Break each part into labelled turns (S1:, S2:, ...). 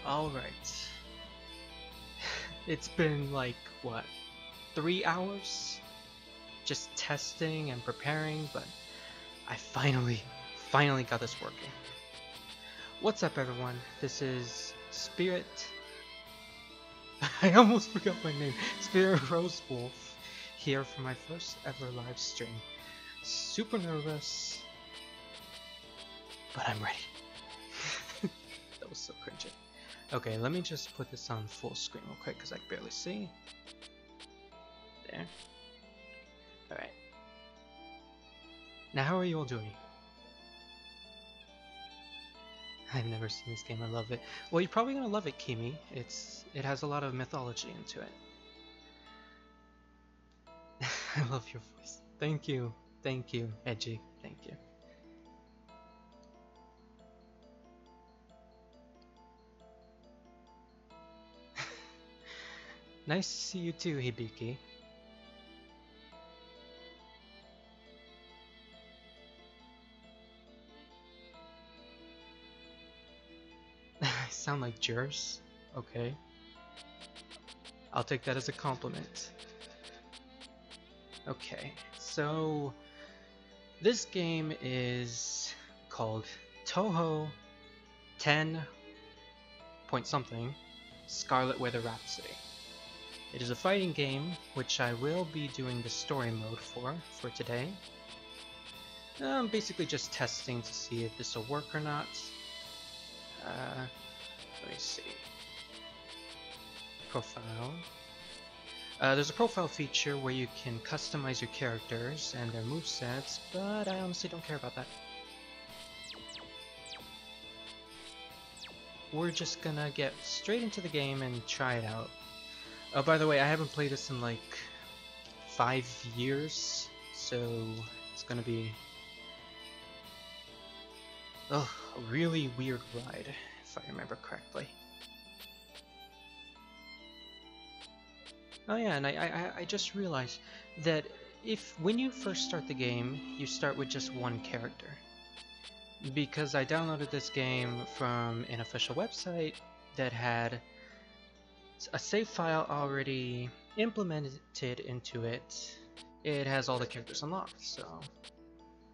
S1: Alright. It's been like, what, 3 hours? Just testing and preparing, but I finally got this working. What's up, everyone? This is Spirit. I almost forgot my name. Spirit Rose Wolf here for my first ever live stream. Super nervous, but I'm ready. That was so cringy. Okay, let me just put this on full screen real quick because I can barely see. There. Alright. Now, how are you all doing? I've never seen this game. I love it. Well, you're probably gonna love it, Kimi. It has a lot of mythology into it. I love your voice. Thank you, Edgy. Thank you. Nice to see you too, Hibiki. I sound like Jers. Okay. I'll take that as a compliment. Okay, so this game is called Touhou 10 point something Scarlet Weather Rhapsody. It is a fighting game, which I will be doing the story mode for today. I'm basically just testing to see if this will work or not. Let me see. Profile. There's a profile feature where you can customize your characters and their movesets, but I honestly don't care about that. We're just gonna get straight into the game and try it out. Oh, by the way, I haven't played this in like 5 years, so it's gonna be a really weird ride, if I remember correctly. Oh yeah, and I just realized that when you first start the game, you start with just one character. Because I downloaded this game from an official website that had a save file already implemented into it. It has all the characters unlocked, so...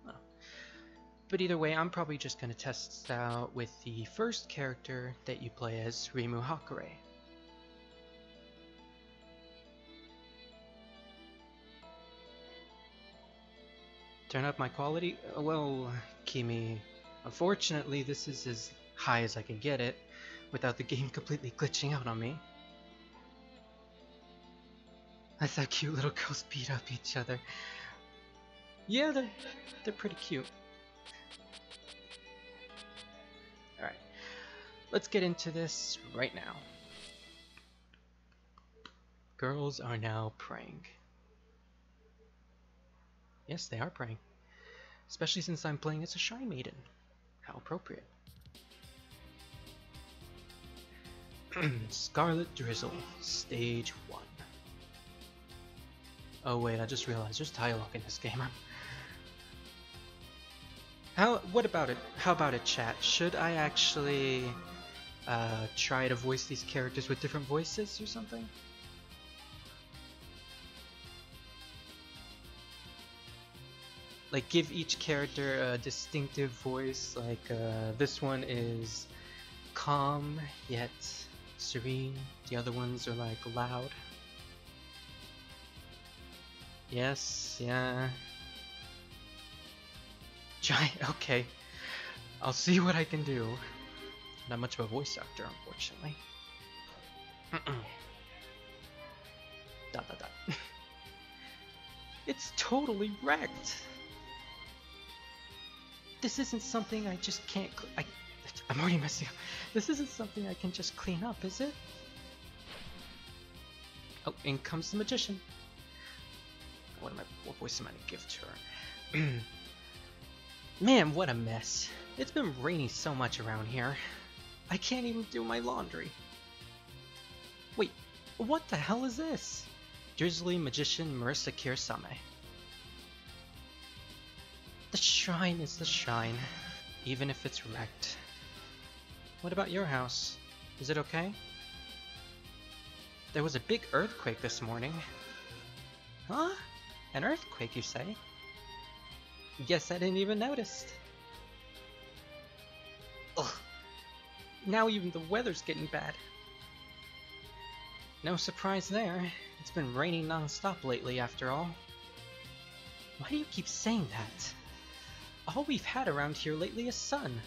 S1: Oh. But either way, I'm probably just going to test this out with the first character that you play as, Rimu Hakure. Turn up my quality? Well, Kimi, unfortunately this is as high as I can get it without the game completely glitching out on me. I thought cute little girls beat up each other. Yeah, they're pretty cute. Alright, let's get into this right now. Girls are now praying. Yes, they are praying. Especially since I'm playing as a shy maiden. How appropriate. Scarlet Drizzle, Stage 1. Oh wait, I just realized there's dialogue in this game. What about it? How about it, chat? Should I actually try to voice these characters with different voices or something? Like, give each character a distinctive voice, like, this one is calm, yet serene. The other ones are, like, loud. Yes, yeah. Okay. I'll see what I can do. Not much of a voice actor, unfortunately. Dot dot dot. It's totally wrecked! This isn't something I just can't... I'm already messing up. This isn't something I can just clean up, is it? Oh, in comes the magician. What voice am I gonna give to her? Man, what a mess. It's been raining so much around here. I can't even do my laundry. Wait, what the hell is this? Drizzly Magician Marissa Kirsame. The shrine is the shrine, even if it's wrecked. What about your house? Is it okay? There was a big earthquake this morning. Huh? An earthquake, you say? Guess I didn't even notice. Ugh. Now even the weather's getting bad. No surprise there. It's been raining non-stop lately, after all. Why do you keep saying that? All we've had around here lately is sun.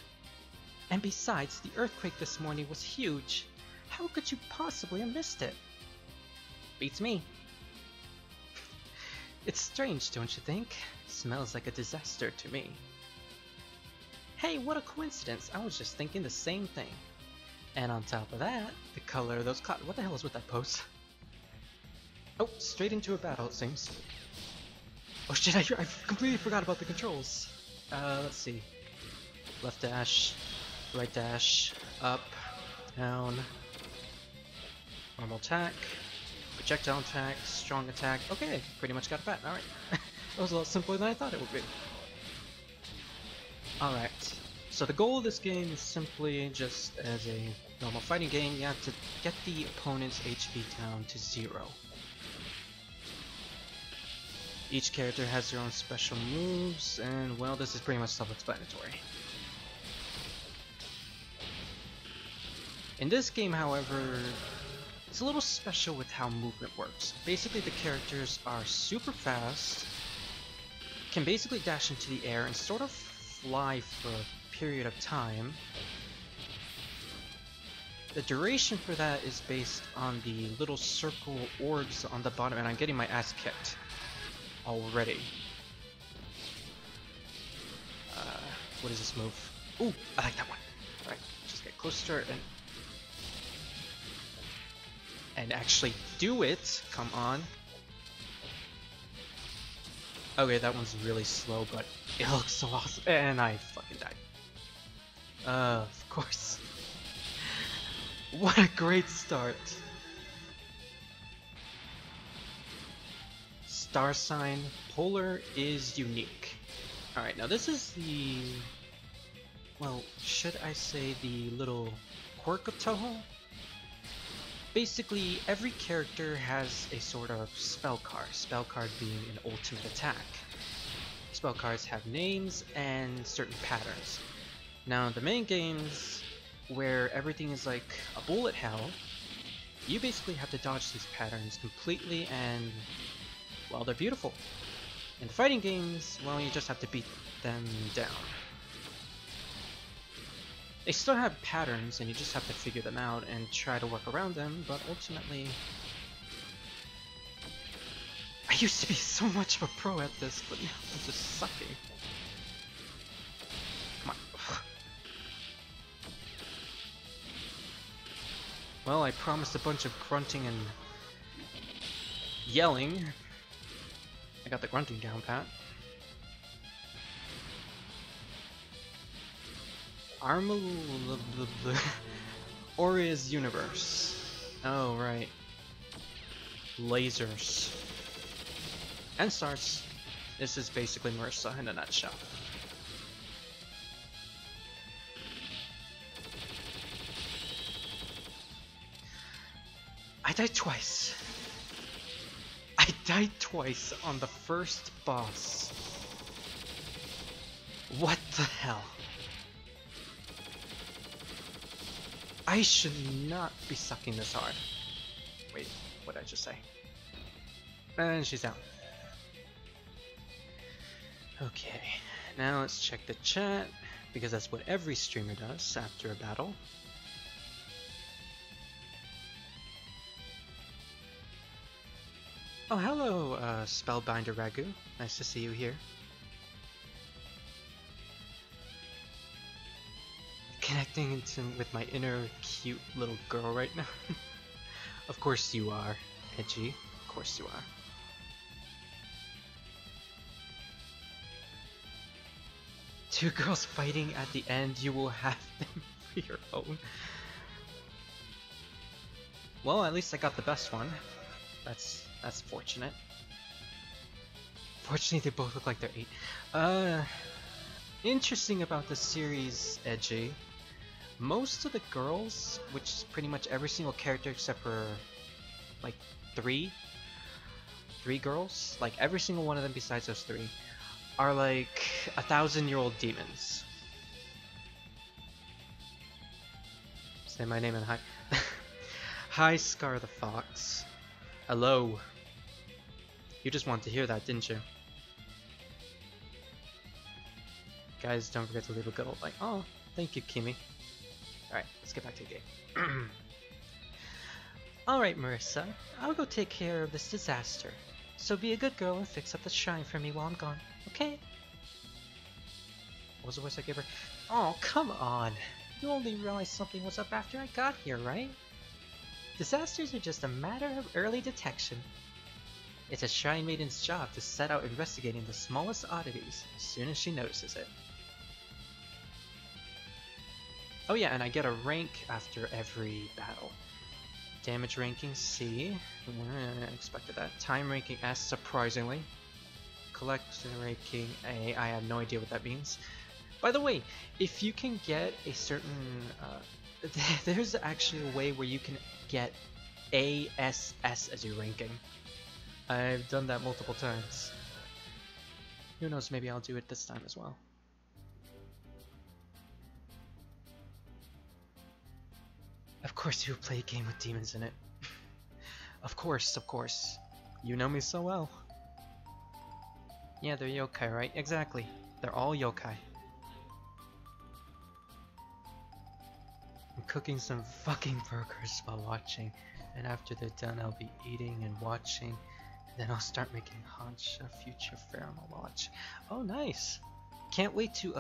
S1: And besides, the earthquake this morning was huge. How could you possibly have missed it? Beats me. It's strange, don't you think? Smells like a disaster to me. Hey, what a coincidence. I was just thinking the same thing. And on top of that, the color of those clouds. What the hell is with that pose? Oh, straight into a battle, it seems. Oh shit, I completely forgot about the controls. Let's see. Left dash, right dash, up, down, normal attack, projectile attack, strong attack. Okay, pretty much got a bat. Alright. That was a lot simpler than I thought it would be. Alright, so the goal of this game is simply just as a normal fighting game, you have to get the opponent's HP down to 0. Each character has their own special moves, and well, this is pretty much self-explanatory. In this game, however, it's a little special with how movement works. Basically, the characters are super fast, can basically dash into the air and sort of fly for a period of time. The duration for that is based on the little circle orbs on the bottom, and I'm getting my ass kicked already. What is this move? Ooh, I like that one. Alright, just get closer and actually do it. Come on. Okay, that one's really slow, but it looks so awesome. And I fucking died. Of course. What a great start. Star sign, polar is unique. Alright, now this is the... well, should I say the little quirk of Touhou? Basically, every character has a sort of spell card being an ultimate attack. Spell cards have names and certain patterns. Now, in the main games, where everything is like a bullet hell, you basically have to dodge these patterns completely, and well, they're beautiful. In the fighting games, well, you just have to beat them down. They still have patterns, and you just have to figure them out and try to work around them, but ultimately... I used to be so much of a pro at this, but now I'm just sucking. Come on. Well, I promised a bunch of grunting and yelling. I got the grunting down pat. Oria's universe. Oh, right. Lasers. And stars. This is basically Marissa in a nutshell. I died twice. I died twice on the first boss. What the hell? I should not be sucking this hard. Wait, what did I just say? And she's out. Okay, now let's check the chat, because that's what every streamer does after a battle. Oh, hello, Spellbinder Ragu. Nice to see you here. Connecting with my inner cute little girl right now. Of course you are, Edgy. Of course you are. Two girls fighting at the end, you will have them for your own. Well, at least I got the best one. That's fortunate. Fortunately, they both look like they're 8. Interesting about this series, Edgy. Most of the girls, which is pretty much every single character except for like three girls, like every single one of them besides those three, are like 1,000-year-old demons. Say my name and hi. Hi, Scar the Fox. Hello. You just wanted to hear that, didn't you? Guys, don't forget to leave a good old like. Oh, thank you, Kimi. Alright, let's get back to the game. Alright, Marissa. I'll go take care of this disaster. So be a good girl and fix up the shrine for me while I'm gone, okay? What was the voice I gave her? Oh, come on! You only realized something was up after I got here, right? Disasters are just a matter of early detection. It's a Shrine Maiden's job to set out investigating the smallest oddities as soon as she notices it. Oh yeah, and I get a rank after every battle. Damage ranking C. I expected that. Time ranking S, surprisingly. Collection ranking A. I have no idea what that means. By the way, if you can get a certain... there's actually a way where you can get ASS as your ranking. I've done that multiple times. Who knows, maybe I'll do it this time as well. Of course you play a game with demons in it. Of course, of course. You know me so well. Yeah, they're yokai, right? Exactly. They're all yokai. I'm cooking some fucking burgers while watching, and after they're done I'll be eating and watching, and then I'll start making Hansha future Pheromone watch. Oh, nice! Can't wait to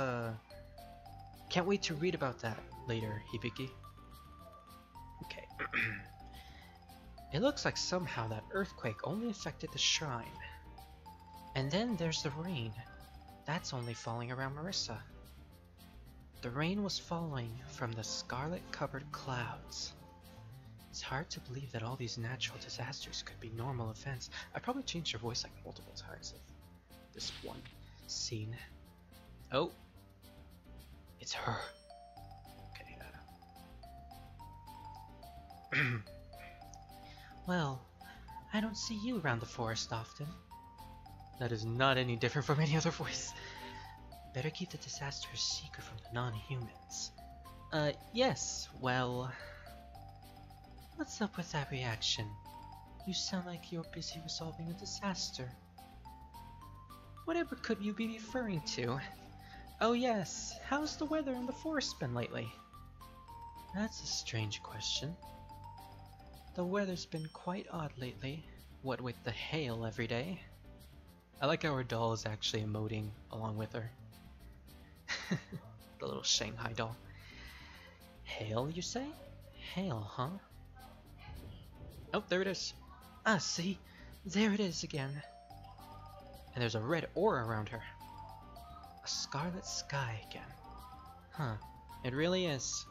S1: read about that later, Hibiki. Okay. It looks like somehow that earthquake only affected the shrine. And then there's the rain. That's only falling around Marissa. The rain was falling from the scarlet-covered clouds. It's hard to believe that all these natural disasters could be normal events. I probably changed her voice like multiple times of this one scene. Oh. It's her. Okay, Well, I don't see you around the forest often. That is not any different from any other voice. Better keep the disaster a secret from the non-humans. Yes, well... What's up with that reaction? You sound like you're busy resolving a disaster. Whatever could you be referring to? Oh yes, how's the weather in the forest been lately? That's a strange question. The weather's been quite odd lately, what with the hail every day. I like how her doll is actually emoting along with her. The little Shanghai doll. Hail, you say? Hail, huh? Oh, there it is. Ah, see? There it is again. And there's a red aura around her. A scarlet sky again. Huh. It really is.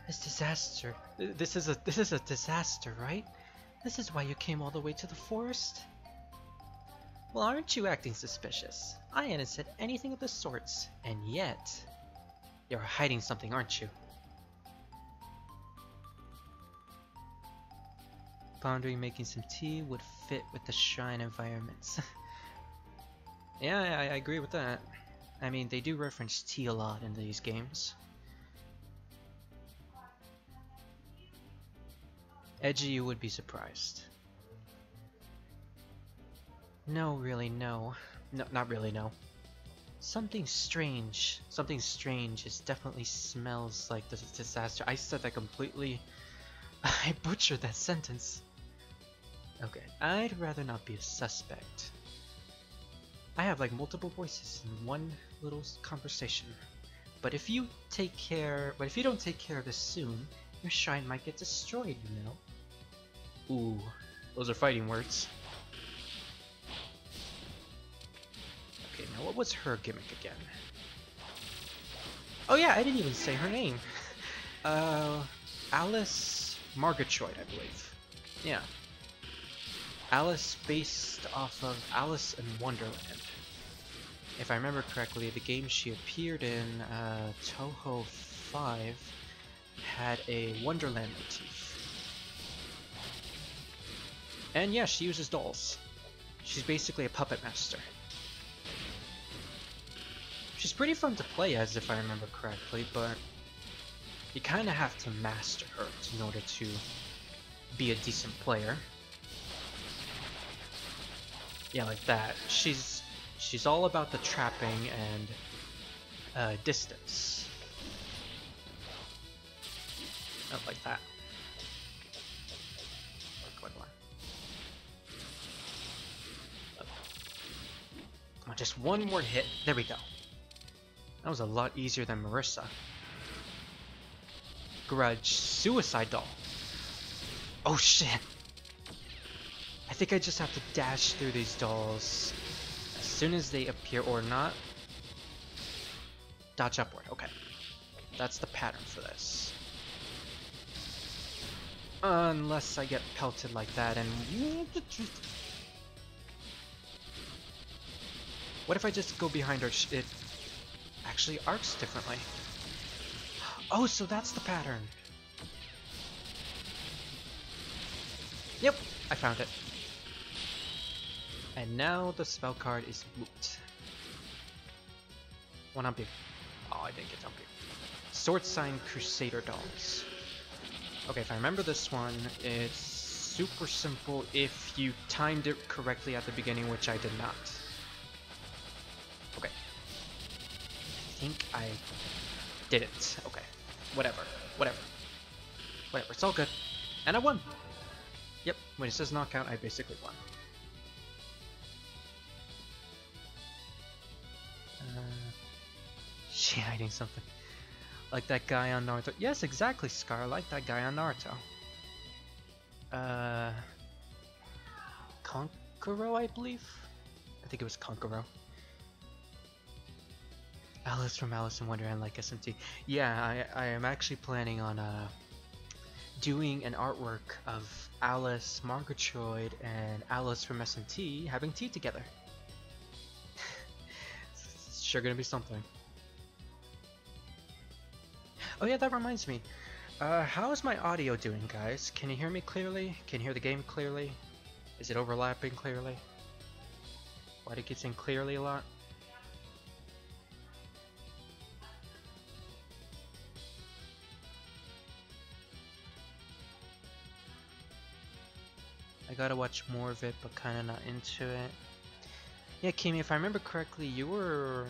S1: This disaster. This is a disaster, right? This is why you came all the way to the forest? Well, aren't you acting suspicious? I hadn't said anything of the sorts, and yet... You're hiding something, aren't you? Pondering making some tea would fit with the shrine environments. Yeah, I agree with that. I mean, they do reference tea a lot in these games. Edgy, you would be surprised. No, really, no. No, not really, no. Something strange. Something strange. It definitely smells like this disaster. I said that completely... I butchered that sentence. Okay, I'd rather not be a suspect. I have like multiple voices in one little conversation. But if you don't take care of this soon, your shrine might get destroyed, you know? Ooh, those are fighting words. Okay, now what was her gimmick again? Oh yeah, I didn't even say her name. Alice Margatroyd, I believe. Yeah. Alice based off of Alice in Wonderland. If I remember correctly, the game she appeared in, Touhou 5 had a Wonderland motif. And yeah, she uses dolls. She's basically a puppet master. She's pretty fun to play as, if I remember correctly, but you kind of have to master her in order to be a decent player. Yeah, like that. She's all about the trapping and distance. Oh, like that. Come on, just one more hit. There we go. That was a lot easier than Marissa. Grudge. Suicide doll. Oh shit. I think I just have to dash through these dolls as soon as they appear, or not. Dodge upward. Okay. That's the pattern for this. Unless I get pelted like that and... What if I just go behind her? It actually arcs differently. Oh, so that's the pattern. Yep, I found it. And now the spell card is moot. One up here. Oh, I didn't get up here. Sword Sign Crusader dolls. Okay, if I remember this one, it's super simple if you timed it correctly at the beginning, which I did not. Okay. I think I did it. Okay. Whatever. It's all good. And I won! Yep, when it says knockout, I basically won. She hiding something. Like that guy on Naruto. Yes, exactly, Scar. Like that guy on Naruto. Konkuro, I believe? I think it was Konkuro. Alice from Alice in Wonderland, like SMT. Yeah, I am actually planning on doing an artwork of Alice, Margatroyd, and Alice from SMT having tea together. It's sure gonna be something. Oh yeah, that reminds me. How is my audio doing, guys? Can you hear me clearly? Can you hear the game clearly? Is it overlapping clearly? Why do you keep saying clearly a lot? I gotta watch more of it, but kinda not into it. Yeah, Kimi, if I remember correctly, you were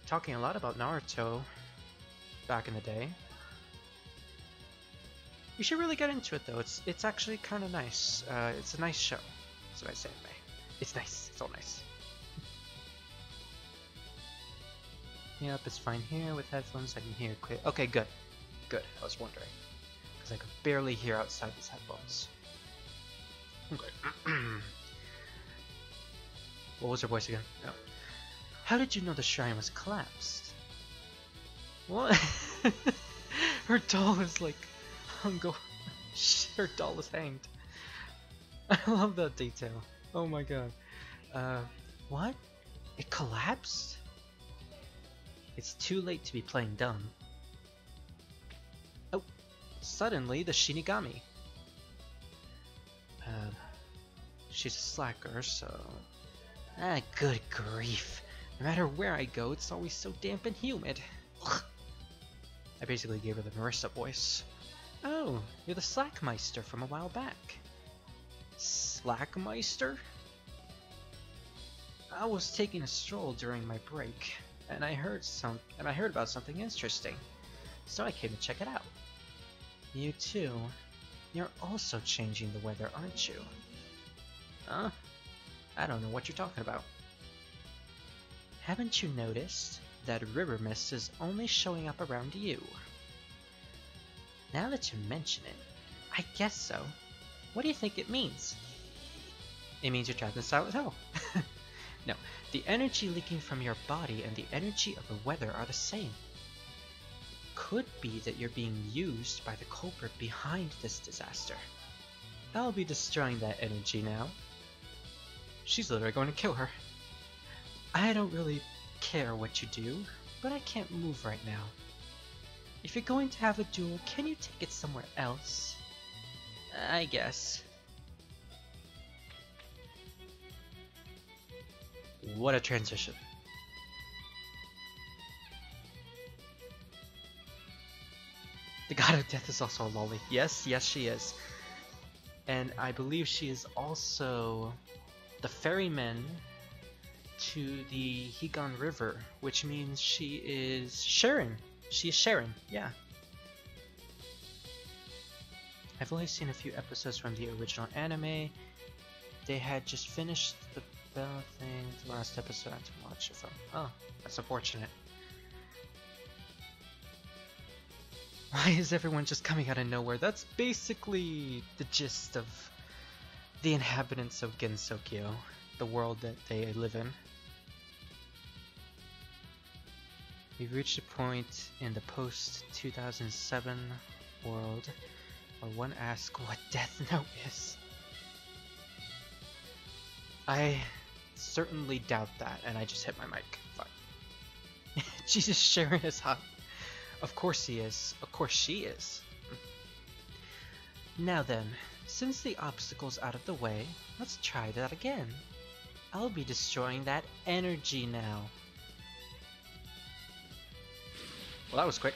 S1: talking a lot about Naruto back in the day. You should really get into it though. It's actually kind of nice. It's a nice show. That's what I say anyway. It's nice. It's all nice. Yep, it's fine here with headphones. I can hear it clear. Okay, good. Good. I was wondering because I could barely hear outside these headphones. Okay. What was her voice again? Oh. How did you know the shrine was collapsed? What? Her doll is like her doll is hanged. I love that detail. Oh my god. What? It collapsed? It's too late to be playing dumb. Oh, suddenly the Shinigami. She's a slacker, so... Ah, good grief. No matter where I go, it's always so damp and humid. Ugh. I basically gave her the Marissa voice. Oh, you're the Slackmeister from a while back. Slackmeister? I was taking a stroll during my break, and I heard about something interesting, so I came to check it out. You too. You're also changing the weather, aren't you? Huh? I don't know what you're talking about. Haven't you noticed that river mist is only showing up around you? Now that you mention it, I guess so. What do you think it means? It means you're trapped in Silent Hill. No, the energy leaking from your body and the energy of the weather are the same. Could be that you're being used by the culprit behind this disaster. I'll be destroying that energy now. She's literally going to kill her. I don't really care what you do, but I can't move right now. If you're going to have a duel, can you take it somewhere else? I guess. What a transition. The God of Death is also a lolly. Yes, yes she is. And I believe she is also the ferryman to the Higan River, which means she is Sharon. She is Sharon, yeah. I've only seen a few episodes from the original anime. They had just finished the bell thing, the last episode I had to watch it from. Oh, that's unfortunate. Why is everyone just coming out of nowhere? That's basically the gist of the inhabitants of Gensokyo, the world that they live in. We've reached a point in the post-2007 world where one asks what Death Note is. I certainly doubt that, and I just hit my mic. Fuck. Jesus, Sharon is hot. Of course he is. Of course she is. Now then, since the obstacle's out of the way, let's try that again. I'll be destroying that energy now. Well, that was quick.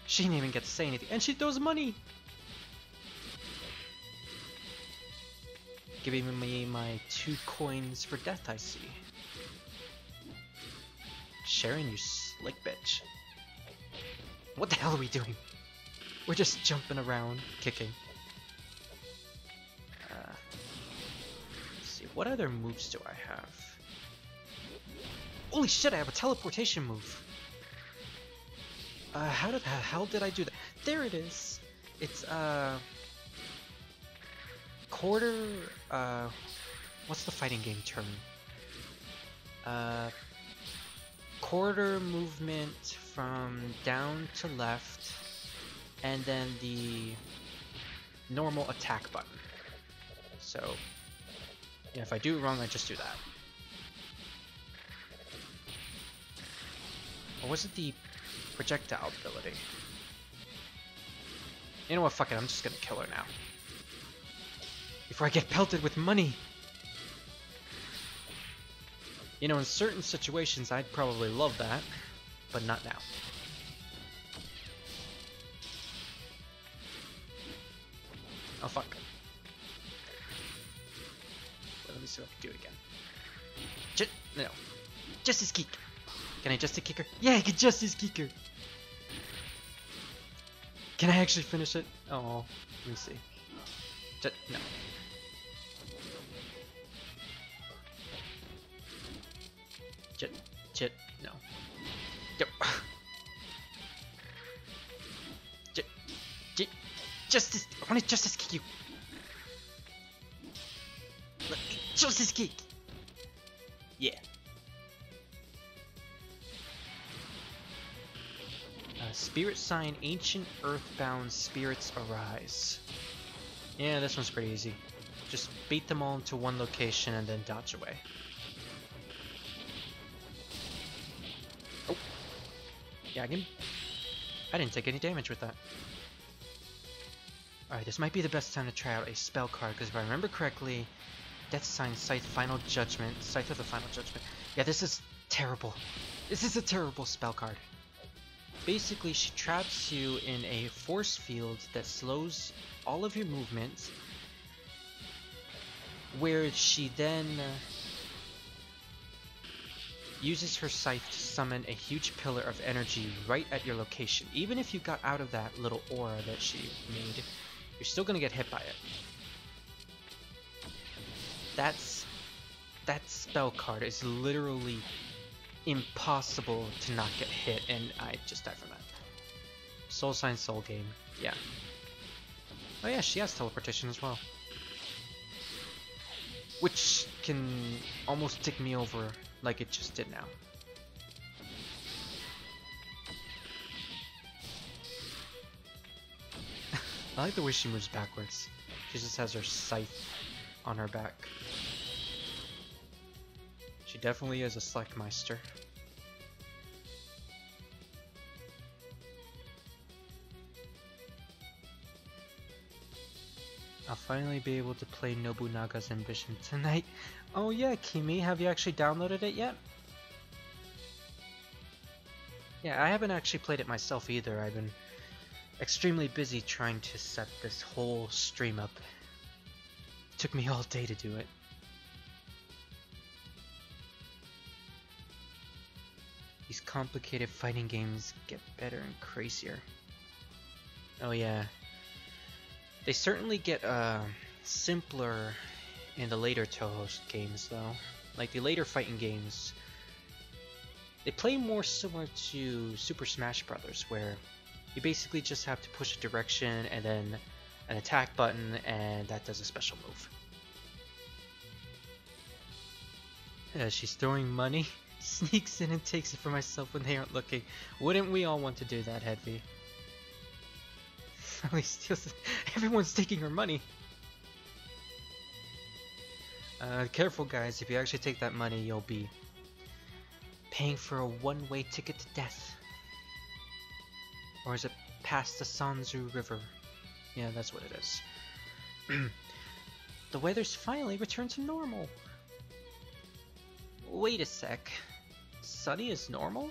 S1: She didn't even get to say anything, and she throws money! Giving me my 2 coins for death, I see. Sharon, you slick bitch. What the hell are we doing? We're just jumping around, kicking. Let's see, what other moves do I have? Holy shit, I have a teleportation move! How the hell did I do that? There it is! It's, quarter, what's the fighting game term? Quarter movement from down to left, and then the normal attack button. So, yeah, if I do it wrong, I just do that. Or was it the projectile ability? You know what, fuck it, I'm just gonna kill her now. Before I get pelted with money! You know, in certain situations, I'd probably love that, but not now. Oh, fuck. Well, let me see if I can do it again. No. Justice Kick! Can I Justice Kick her? Yeah, I can Justice Kick her! Can I actually finish it? Oh, let me see. No. No. Yep. Justice! I want to Justice Kick you! Let me Justice Kick! Yeah. Spirit sign, ancient earthbound spirits arise. Yeah, this one's pretty easy. Just bait them all into one location and then dodge away. Oh. Yeah, I didn't take any damage with that. Alright, this might be the best time to try out a spell card, because if I remember correctly, Death Sign, Scythe, Final Judgment, Scythe of the Final Judgment. Yeah, this is terrible. This is a terrible spell card. Basically, she traps you in a force field that slows all of your movements, where she then uses her scythe to summon a huge pillar of energy right at your location. Even if you got out of that little aura that she made, you're still gonna get hit by it. That spell card is literally impossible to not get hit, and I just died from that. Soul Sign Soul Game, yeah. Oh yeah, she has teleportation as well. Which can almost tick me over like it just did now. I like the way she moves backwards. She just has her scythe on her back. She definitely is a Slackmeister. I'll finally be able to play Nobunaga's Ambition tonight. Oh yeah, Kimi, have you actually downloaded it yet? Yeah, I haven't actually played it myself either. I've been extremely busy trying to set this whole stream up. It took me all day to do it. These complicated fighting games get better and crazier. Oh yeah. They certainly get simpler in the later Touhou games though. Like the later fighting games, they play more similar to Super Smash Bros. Where you basically just have to push a direction and then an attack button and that does a special move. She's throwing money. Sneaks in and takes it for myself when they aren't looking. Wouldn't we all want to do that, Heavy? Everyone's taking her money. Careful guys, if you actually take that money, you'll be paying for a one-way ticket to death. Or is it past the Sanzu River? Yeah, that's what it is. The weather's finally returned to normal. Wait a sec. Sunny is normal?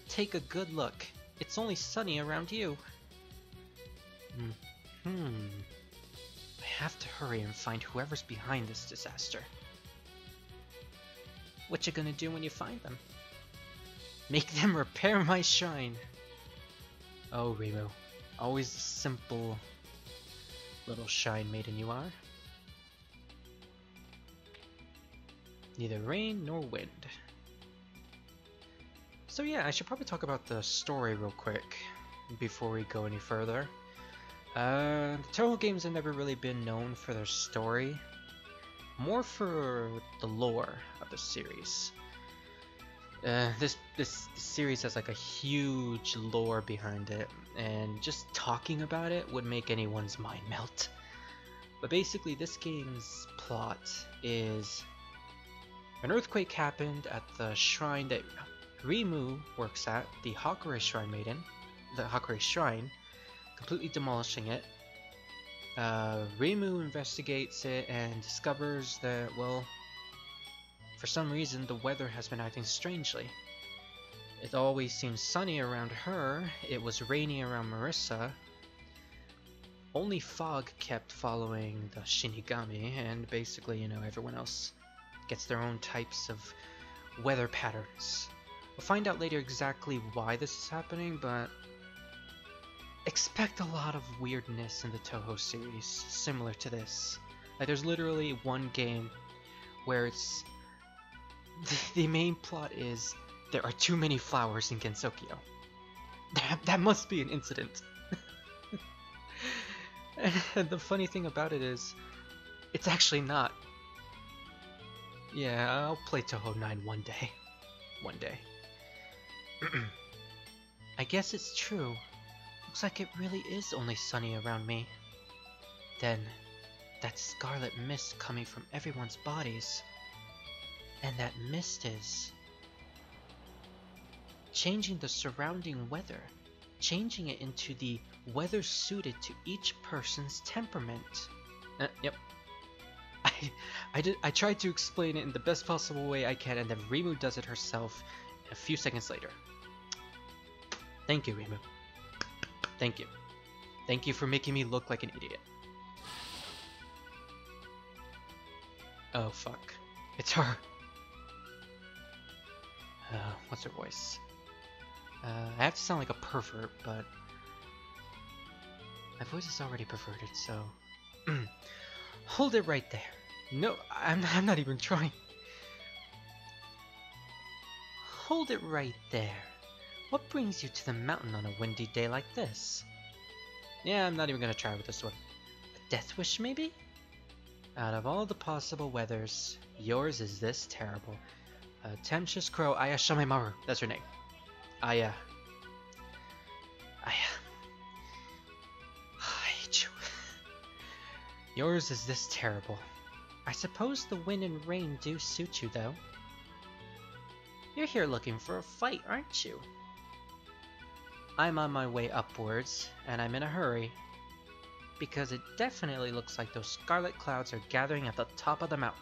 S1: Take a good look. It's only sunny around you. I have to hurry and find whoever's behind this disaster. What you gonna do when you find them? Make them repair my shrine. Oh, Remo. Always the simple little shrine maiden you are. Neither rain nor wind. So yeah, I should probably talk about the story real quick before we go any further. The Touhou games have never really been known for their story, more for the lore of the series. This series has like a huge lore behind it, and just talking about it would make anyone's mind melt. But basically, this game's plot is an earthquake happened at the shrine that Rimu works at, the Hakure Shrine Maiden, the Hakure Shrine, completely demolishing it. Rimu investigates it and discovers that, well, for some reason the weather has been acting strangely. It always seems sunny around her, it was rainy around Marissa. Only fog kept following the Shinigami, and basically, you know, everyone else gets their own types of weather patterns. We'll find out later exactly why this is happening, but expect a lot of weirdness in the Touhou series, similar to this. Like, there's literally one game where it's the main plot is there are too many flowers in Gensokyo. That must be an incident. And the funny thing about it is, it's actually not. Yeah, I'll play Touhou 9 one day. One day. I guess it's true. Looks like it really is only sunny around me. Then, that scarlet mist coming from everyone's bodies. And that mist is changing the surrounding weather. Changing it into the weather suited to each person's temperament. Yep. I tried to explain it in the best possible way I can, and then Rimu does it herself a few seconds later. Thank you, Rimu. Thank you. Thank you for making me look like an idiot. Oh, fuck. It's her. What's her voice? I have to sound like a pervert, but my voice is already perverted, so... Hold it right there. No, I'm not even trying. Hold it right there. What brings you to the mountain on a windy day like this? Yeah, I'm not even gonna try with this one. A death wish, maybe? Out of all the possible weathers, yours is this terrible. Temptress Crow Aya Shamemaru, that's her name. Aya. I hate you. Yours is this terrible. I suppose the wind and rain do suit you, though. You're here looking for a fight, aren't you? I'm on my way upwards, and I'm in a hurry. because it definitely looks like those scarlet clouds are gathering at the top of the mountain.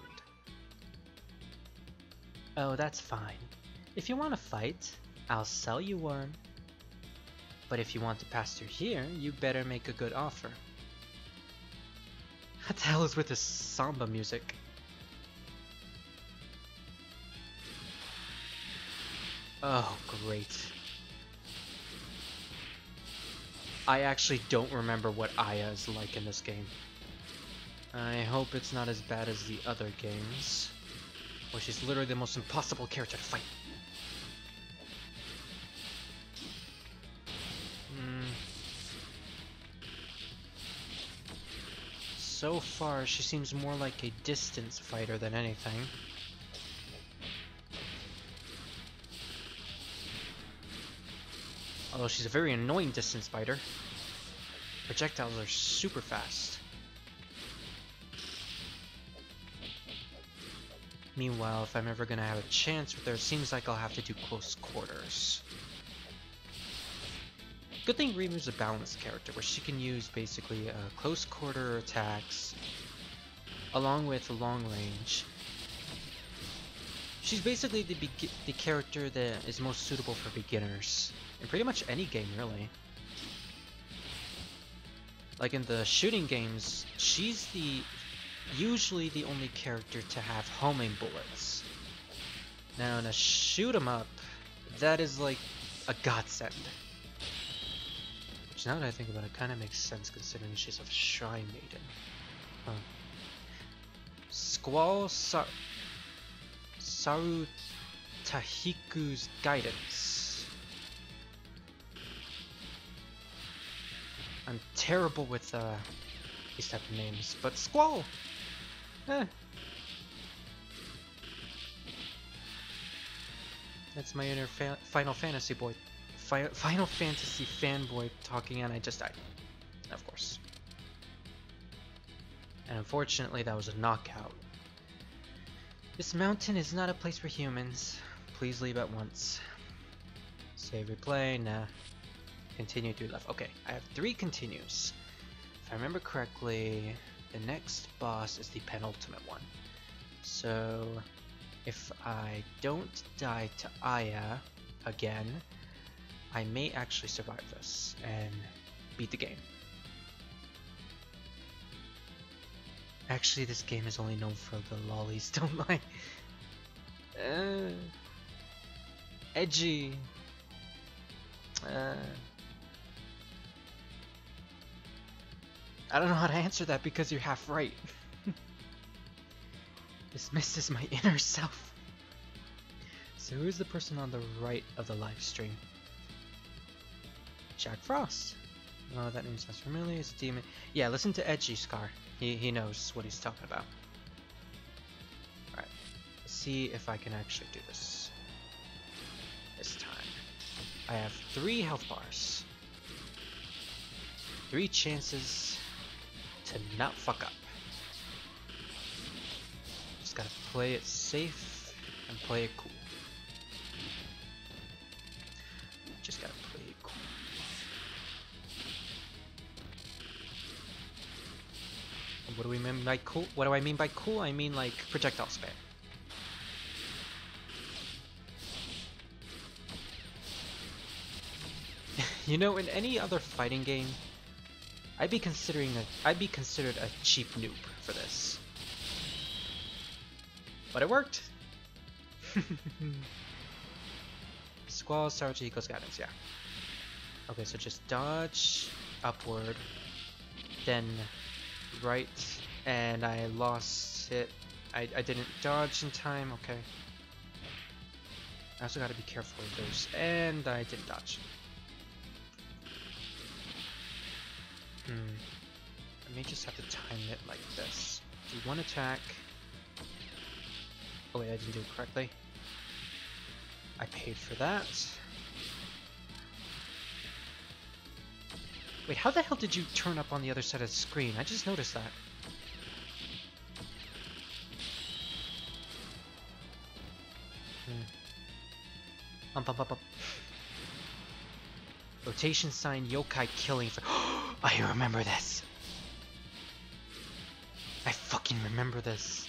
S1: Oh, that's fine. If you want to fight, I'll sell you one. But if you want to pass through here, you better make a good offer. What the hell is with this samba music? Oh, great. I actually don't remember what Aya is like in this game. I hope it's not as bad as the other games, where she's literally the most impossible character to fight. So far, she seems more like a distance fighter than anything. Although she's a very annoying distance fighter. Projectiles are super fast. Meanwhile, if I'm ever gonna have a chance with her, it seems like I'll have to do close quarters. Good thing Rimu's a balanced character, where she can use basically close quarter attacks along with long range. She's basically the character that is most suitable for beginners in pretty much any game, really. Like in the shooting games, she's usually the only character to have homing bullets. Now in a shoot 'em up, that is like a godsend. Which now that I think about it, kind of makes sense considering she's a shrine maiden. Huh. Squall Saru Tahiku's guidance. I'm terrible with these type of names, but Squall! Eh. That's my inner Final Fantasy boy. Final Fantasy fanboy talking, and I just died. Of course. And unfortunately, that was a knockout. This mountain is not a place for humans. Please leave at once. Save replay, nah. Continue to left. Okay, I have 3 continues. If I remember correctly, the next boss is the penultimate one. So, if I don't die to Aya again, I may actually survive this and beat the game. Actually, this game is only known for the lollies, don't lie. Edgy. I don't know how to answer that because you're half right. This misses my inner self. So who's the person on the right of the live stream? Jack Frost. Oh, that name sounds familiar. He's a demon. Yeah, listen to Edgy Scar. He knows what he's talking about. Alright. Let's see if I can actually do this. This time. I have 3 health bars. 3 chances to not fuck up. Just gotta play it safe and play it cool. Just gotta play it cool. And what do we mean by cool? What do I mean by cool? I mean like projectile spam. You know, in any other fighting game, I'd be considered a cheap noob for this. But it worked. Squall, Sarchi equals guidance, yeah. Okay, so just dodge upward, then right, and I lost it. I didn't dodge in time, okay. I also gotta be careful with those, and I didn't dodge. I may just have to time it like this. Do 1 attack. Oh wait, I didn't do it correctly. I paid for that. Wait, how the hell did you turn up on the other side of the screen? I just noticed that. Up. Rotation sign yokai killing for I remember this. I fucking remember this.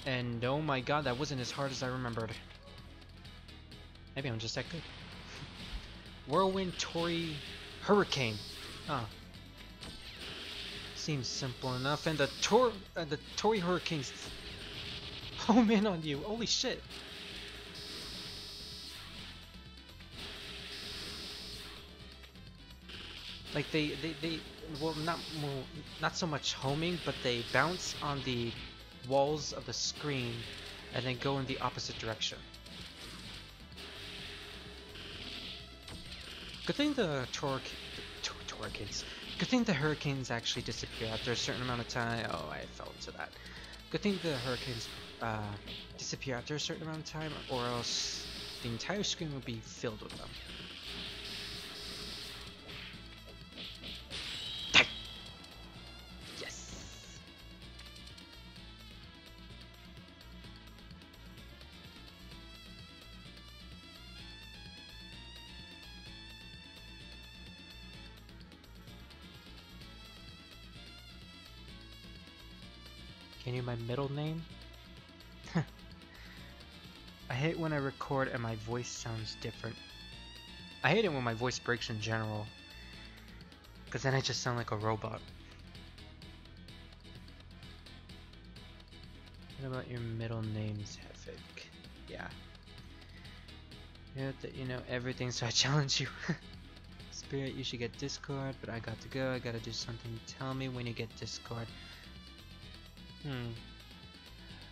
S1: And oh my god, that wasn't as hard as I remembered. Maybe I'm just that good. Whirlwind, Tory, Hurricane. Ah, seems simple enough. And the Tory Hurricanes home in on you. Holy shit. Like they well, not so much homing, but they bounce on the walls of the screen and then go in the opposite direction. Good thing the hurricanes. Good thing the hurricanes actually disappear after a certain amount of time. Oh, I fell into that. Good thing the hurricanes disappear after a certain amount of time, or else the entire screen would be filled with them. Can you my middle name? I hate when I record and my voice sounds different. I hate it when my voice breaks in general, because then I just sound like a robot. What about your middle name's Hefik? Yeah. You know everything, so I challenge you. Spirit, you should get Discord, but I got to go. I gotta do something. Tell me when you get Discord.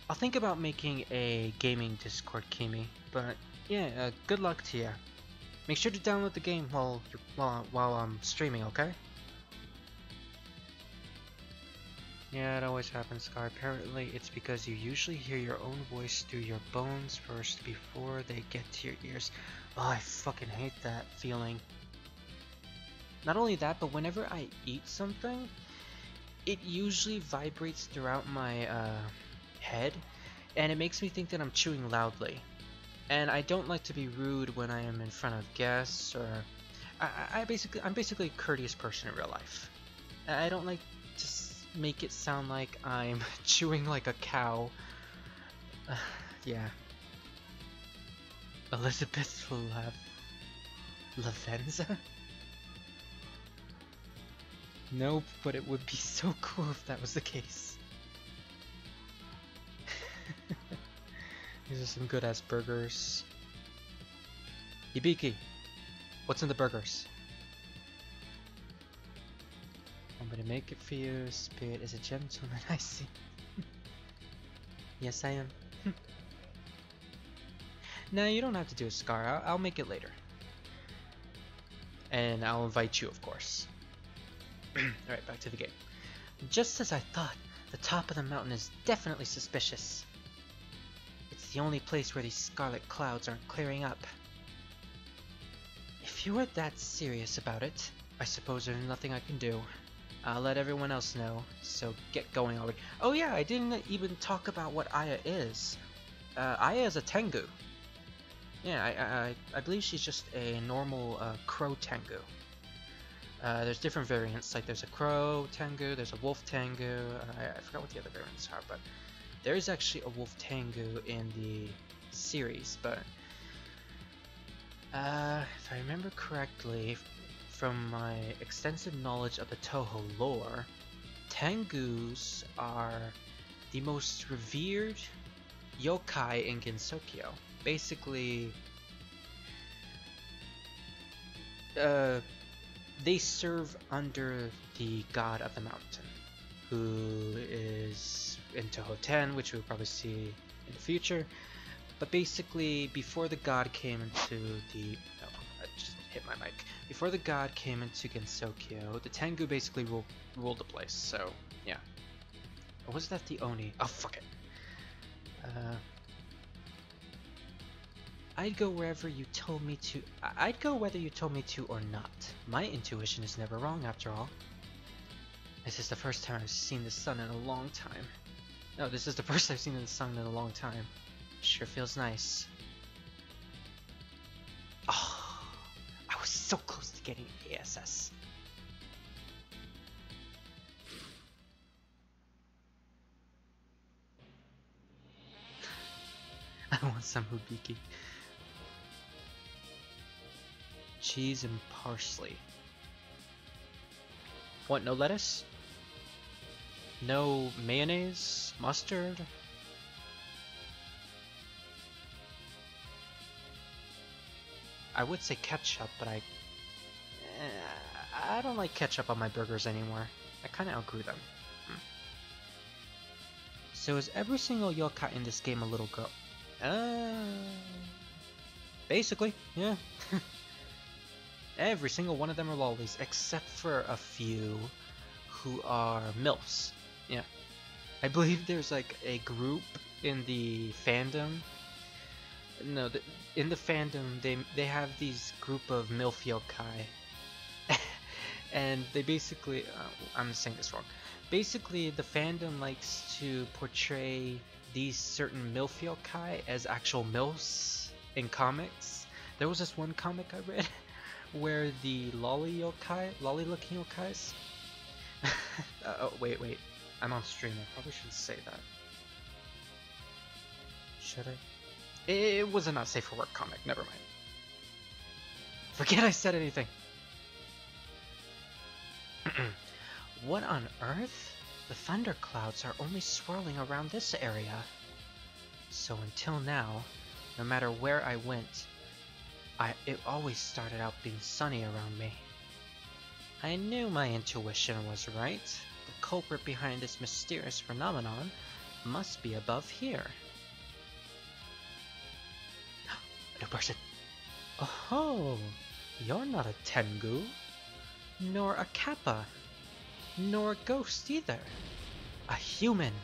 S1: I'll think about making a gaming Discord, Kimi. But yeah, good luck to you. Make sure to download the game while I'm streaming, okay? Yeah, it always happens, Scar. Apparently, it's because you usually hear your own voice through your bones first before they get to your ears. Oh, I fucking hate that feeling. Not only that, but whenever I eat something, it usually vibrates throughout my head, and it makes me think that I'm chewing loudly. And I don't like to be rude when I am in front of guests, or I'm basically a courteous person in real life. I don't like to make it sound like I'm chewing like a cow. Yeah. Elizabeth Lavenza? Nope, but it would be so cool if that was the case. These are some good ass burgers. Hibiki, what's in the burgers? I'm gonna make it for you. Spirit is a gentleman, I see. Yes, I am. No, you don't have to do a Scar. I'll make it later. And I'll invite you, of course. Alright, back to the game. Just as I thought, the top of the mountain is definitely suspicious. It's the only place where these scarlet clouds aren't clearing up. If you were that serious about it, I suppose there's nothing I can do. I'll let everyone else know, so get going already. Oh yeah, I didn't even talk about what Aya is. Aya is a Tengu. Yeah, I believe she's just a normal crow Tengu. There's different variants, like there's a crow Tengu, there's a wolf Tengu, I forgot what the other variants are, but there is actually a wolf Tengu in the series, but if I remember correctly, from my extensive knowledge of the Touhou lore, Tengus are the most revered yokai in Gensokyo. Basically, they serve under the god of the mountain, who is in Touhou 10, which we'll probably see in the future. But basically, before the god came into the... Oh, I just hit my mic. Before the god came into Gensokyo, the Tengu basically ruled the place, so yeah. Or was that the Oni? Oh, fuck it. I'd go wherever you told me to. I'd go whether you told me to or not. My intuition is never wrong, after all. This is the first time I've seen the sun in a long time. No, this is the first I've seen of the sun in a long time. Sure feels nice. Oh, I was so close to getting ASS. I want some hibiki. Cheese and parsley. What, no lettuce? No mayonnaise? Mustard? I would say ketchup, but I don't like ketchup on my burgers anymore. I kinda outgrew them. So is every single yokai in this game a little girl? Basically, yeah. Every single one of them are lollies, except for a few who are MILFs. Yeah. I believe there's like a group in the fandom. No, in the fandom, they have these group of MILF yokai. And they basically, I'm saying this wrong. Basically, the fandom likes to portray these certain MILF yokai as actual MILFs in comics. There was this one comic I read where the lolly looking yokais. Oh, wait. I'm on stream. I probably shouldn't say that. Should I? It was a not safe for work comic. Never mind. Forget I said anything. What on earth? The thunderclouds are only swirling around this area. So until now, no matter where I went, it always started out being sunny around me. I knew my intuition was right. The culprit behind this mysterious phenomenon must be above here. A new person. Oh, you're not a Tengu, nor a Kappa, nor a ghost either. A human.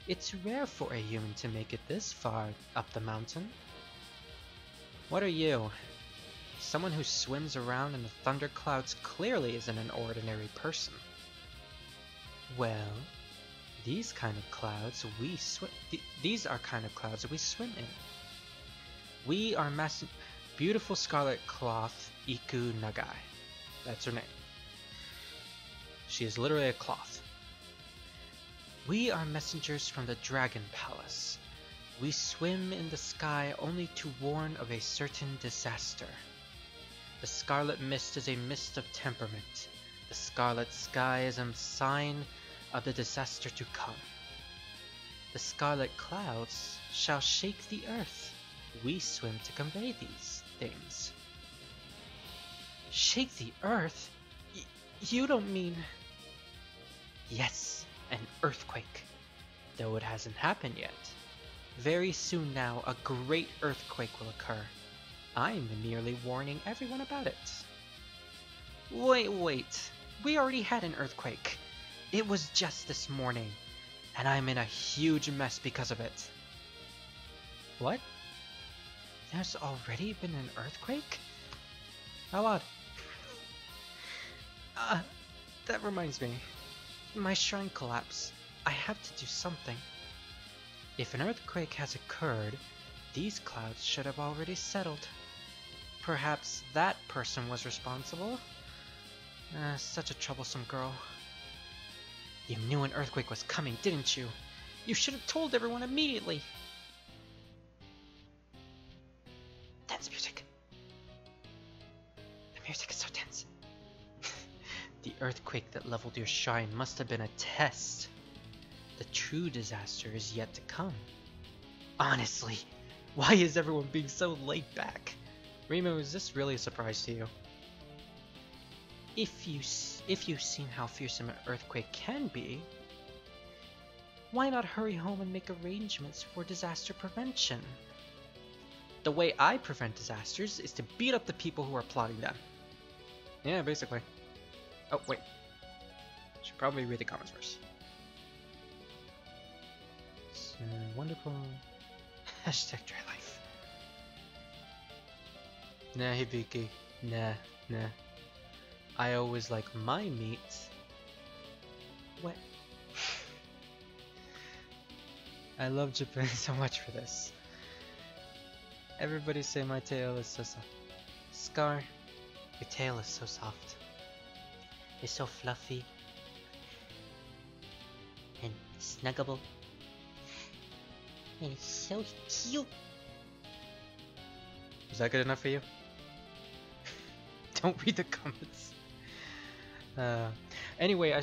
S1: It's rare for a human to make it this far up the mountain. What are you? Someone who swims around in the thunderclouds clearly isn't an ordinary person. Well, these kind of clouds we swim. These are kind of clouds we swim in. We are beautiful scarlet cloth Iku Nagai. That's her name. She is literally a cloth. We are messengers from the Dragon Palace. We swim in the sky only to warn of a certain disaster. The scarlet mist is a mist of temperament. The scarlet sky is a sign of the disaster to come. The scarlet clouds shall shake the earth. We swim to convey these things. Shake the earth? You don't mean... Yes, an earthquake. Though it hasn't happened yet. Very soon now, a great earthquake will occur. I'm merely warning everyone about it. Wait. We already had an earthquake. It was just this morning, and I'm in a huge mess because of it. What? There's already been an earthquake? How odd. That reminds me. My shrine collapsed. I have to do something. If an earthquake has occurred, these clouds should have already settled. Perhaps that person was responsible? Such a troublesome girl. You knew an earthquake was coming, didn't you? You should have told everyone immediately. Tense music. The music is so tense. The earthquake that leveled your shrine must have been a test. The true disaster is yet to come. Honestly, why is everyone being so laid back? Remo, is this really a surprise to you? If you've seen how fearsome an earthquake can be, why not hurry home and make arrangements for disaster prevention? The way I prevent disasters is to beat up the people who are plotting them. Yeah, basically. Oh, wait. Should probably read the comments first. It's wonderful. Hashtag dry life. Nah, Hibiki. Nah. I always like my meat wet. I love Japan so much for this. Everybody say my tail is so soft. Scar, your tail is so soft. It's so fluffy and snuggable. And it's so cute. Is that good enough for you? Don't read the comments. Anyway, I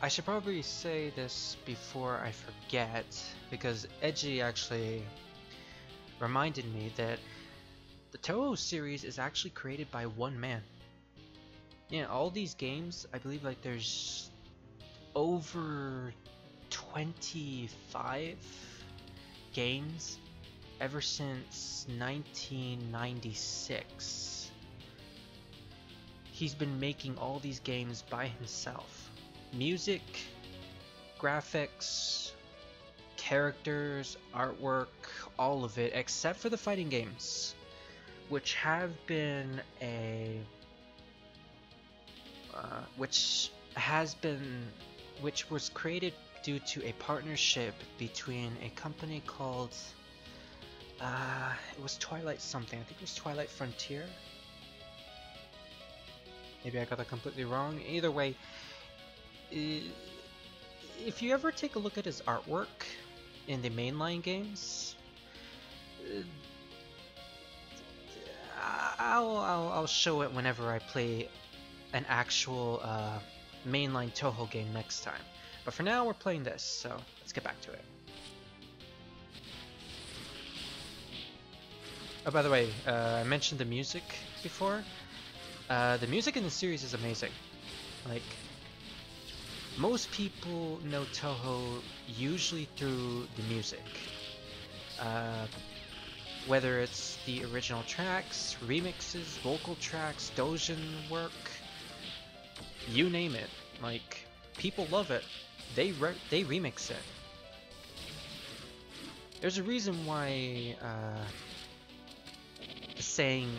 S1: should probably say this before I forget, because Edgy actually reminded me that the Touhou series is actually created by one man. Yeah, all these games, I believe like there's over 25 games ever since 1996. He's been making all these games by himself. Music, graphics, characters, artwork, all of it, except for the fighting games, which have been which was created due to a partnership between a company called it was Twilight something. I think it was Twilight Frontier. Maybe I got that completely wrong. Either way, if you ever take a look at his artwork in the mainline games, I'll show it whenever I play an actual mainline Touhou game next time. But for now, we're playing this, so let's get back to it. Oh, by the way, I mentioned the music before. The music in the series is amazing. Like, most people know Touhou usually through the music. Whether it's the original tracks, remixes, vocal tracks, doujin work, you name it. Like, people love it. They remix it. There's a reason why the saying,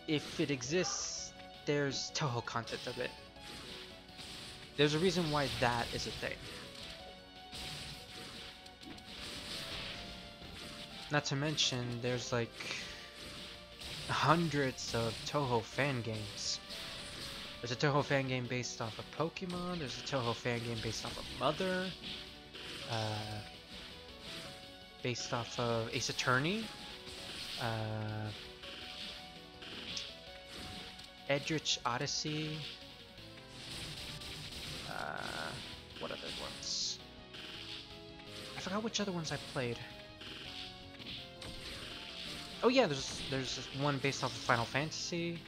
S1: if it exists, there's Touhou content of it. There's a reason why that is a thing. Not to mention, there's like hundreds of Touhou fan games. There's a Touhou fan game based off of Pokemon, there's a Touhou fan game based off of Mother, based off of Ace Attorney, Edrich Odyssey, what other ones? I forgot which other ones I played. Oh yeah, there's one based off of Final Fantasy.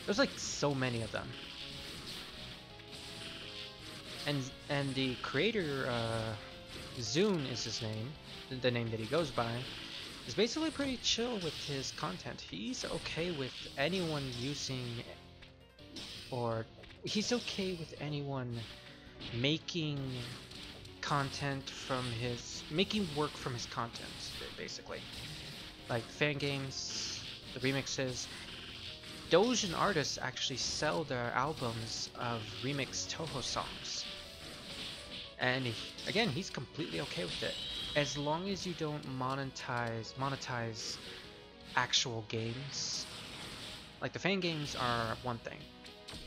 S1: There's like so many of them. And the creator, Zune is his name, the name that he goes by, is basically pretty chill with his content. He's okay with anyone using, or he's okay with anyone making content from making work from his content, basically. Like fan games, the remixes. Doujin artists actually sell their albums of remixed Touhou songs. And again, he's completely okay with it. As long as you don't monetize actual games. Like the fan games are one thing.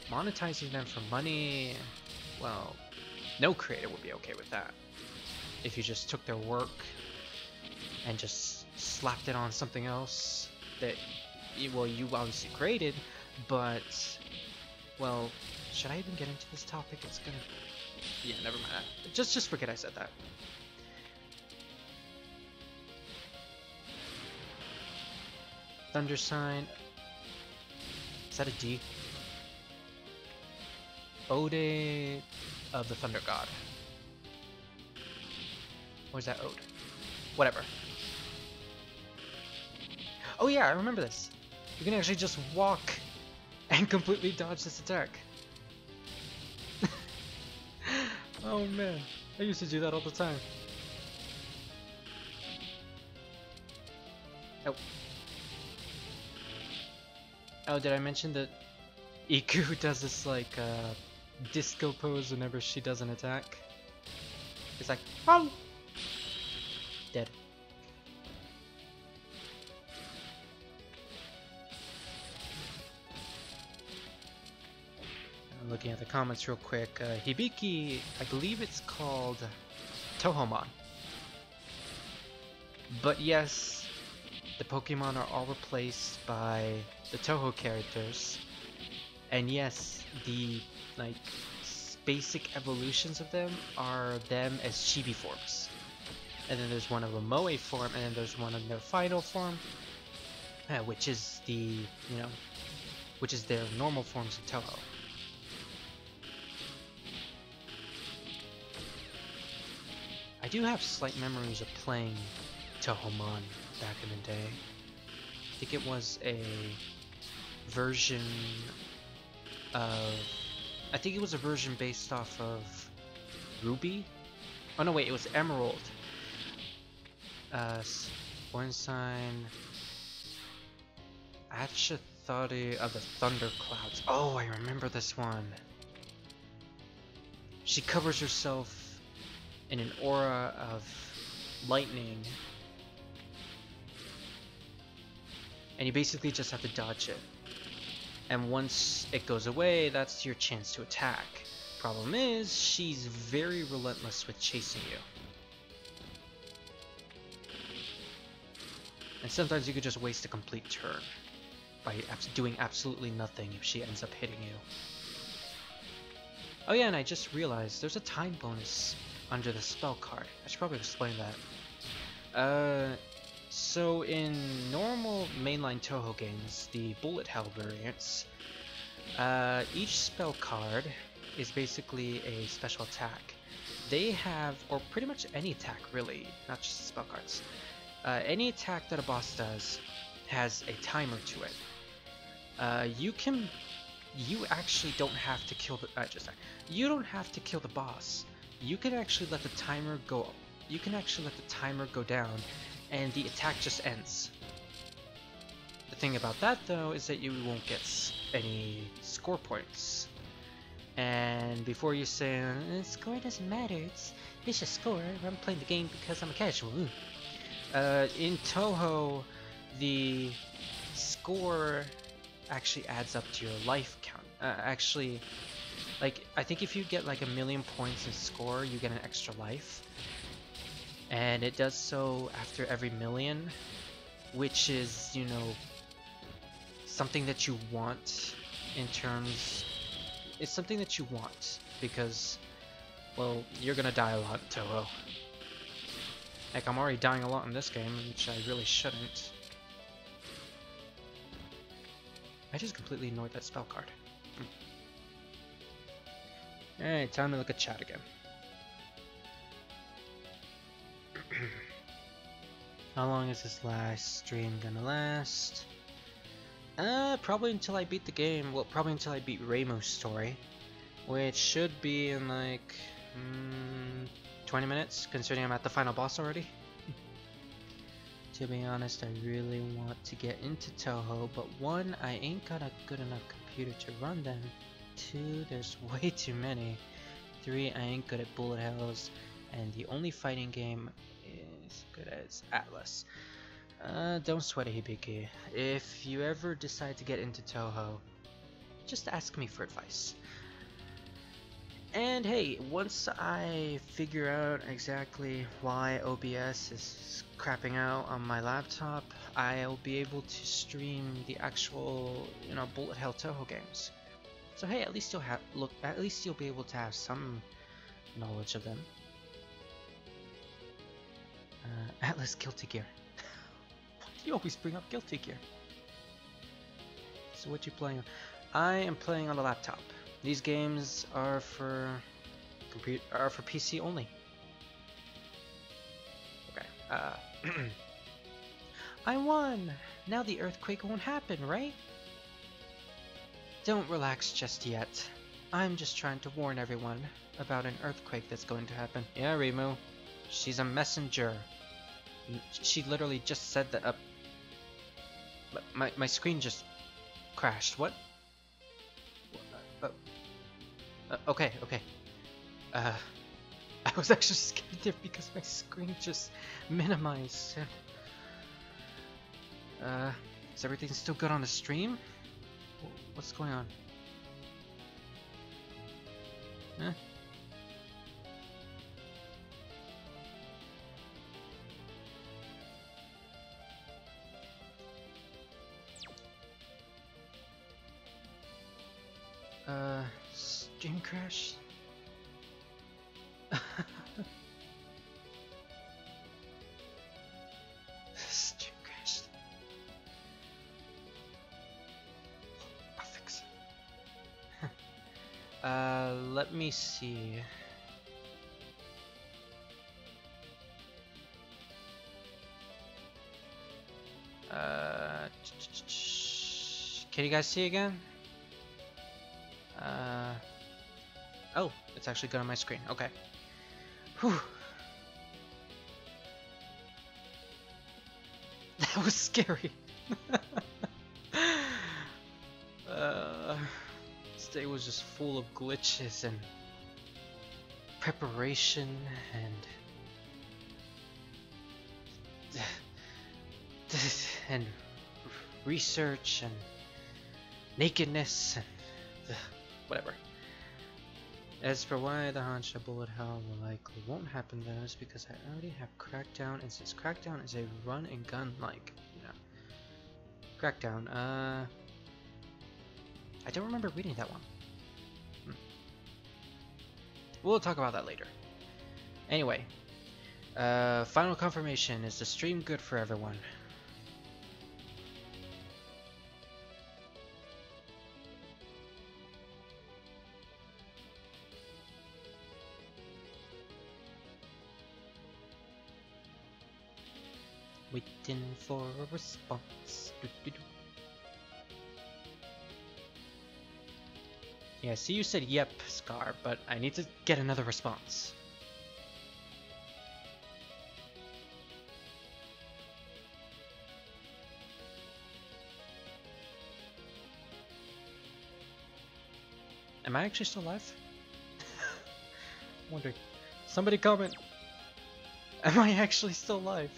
S1: Monetizing them for money, well, no creator would be okay with that. If you just took their work and just slapped it on something else that, well, you obviously created, but, well, should I even get into this topic? It's gonna, yeah, never mind. Just forget I said that. Thunder sign. Is that a D? Ode of the Thunder God. Or is that Ode? Whatever. Oh yeah, I remember this. You can actually just walk and completely dodge this attack. Oh man, I used to do that all the time. Oh. Oh, did I mention that Iku does this like disco pose whenever she does an attack? It's like, oh! Dead. I'm looking at the comments real quick. Hibiki, I believe it's called Touhoumon. But yes, the Pokemon are all replaced by the Touhou characters. And yes, the like basic evolutions of them are them as chibi forms. And then there's one of a Moe form, and then there's one of their final form, which is the, which is their normal forms of Touhou. I do have slight memories of playing Touhoumon back in the day. I think it was a version of... I think it was a version based off of Ruby? Oh no, wait, it was Emerald. Born Sign... Achathari of the Thunderclouds. Oh, I remember this one. She covers herself in an aura of lightning. And you basically just have to dodge it. And once it goes away, that's your chance to attack. Problem is, she's very relentless with chasing you. And sometimes you could just waste a complete turn by doing absolutely nothing if she ends up hitting you. Oh yeah, and I just realized there's a time bonus under the spell card. I should probably explain that. So in normal mainline Touhou games, the bullet hell variants, each spell card is basically a special attack. They have, or pretty much any attack really, not just spell cards. Any attack that a boss does has a timer to it. You actually don't have to kill the, you don't have to kill the boss. You can actually let the timer go. You can actually let the timer go down, and the attack just ends. The thing about that though is that you won't get any score points. And before you say, score doesn't matter, it's just score, I'm playing the game because I'm a casual. In Touhou, the score actually adds up to your life count. Actually, like, I think if you get like 1,000,000 points in score, you get an extra life. And it does so after every 1,000,000, which is, something that you want in terms... It's something that you want, because, well, you're gonna die a lot in Touhou. Heck, I'm already dying a lot in this game, which I really shouldn't. I just completely ignored that spell card. Alright, time to look at chat again. How long is this last stream gonna last? Probably until I beat the game. Well, probably until I beat Reimu's story, which should be in like 20 minutes, considering I'm at the final boss already. To be honest, I really want to get into Touhou, but 1, I ain't got a good enough computer to run them. 2, there's way too many. 3, I ain't good at bullet hells, and the only fighting game is good as Atlas. Don't sweat it, Hibiki. If you ever decide to get into Touhou, just ask me for advice. And hey, once I figure out exactly why OBS is crapping out on my laptop, I'll be able to stream the actual, bullet hell Touhou games. So hey, at least you'll be able to have some knowledge of them. Atlas Guilty Gear. Why do you always bring up Guilty Gear? So what you playing? I am playing on the laptop. These games are for PC only. Okay. I won. Now the earthquake won't happen, right? Don't relax just yet. I'm just trying to warn everyone about an earthquake that's going to happen. Yeah, Reimu. She's a messenger. She literally just said that. My screen just crashed. What? Okay. I was actually scared there because my screen just minimized. Is everything still good on the stream? What's going on? Huh? Stream crash? Stream crashed. I'll fix it. Let me see. Can you guys see again? Oh, it's actually good on my screen. Okay. Whew. That was scary. This day was just full of glitches and preparation and research and nakedness and whatever. As for why the Hansha bullet hell likely won't happen then is because I already have Crackdown, and since Crackdown is a run and gun like, you know. Crackdown, I don't remember reading that one. We'll talk about that later. Anyway, final confirmation, is the stream good for everyone? Waiting for a response. Yeah, see, you said yep, Scar, but I need to get another response. Am I actually still live? Wondering. Somebody comment. Am I actually still live?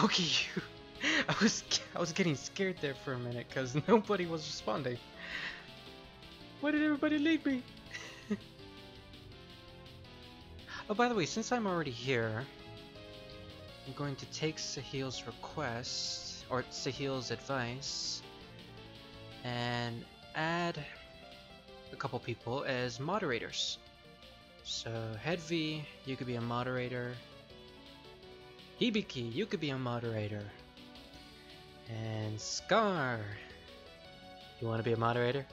S1: Okay, I was getting scared there for a minute because nobody was responding. Why did everybody leave me? Oh, by the way, since I'm already here, I'm going to take Sahil's request, or Sahil's advice, and add a couple people as moderators. So, Hedvi, you could be a moderator. Hibiki, you could be a moderator. And Scar, you want to be a moderator?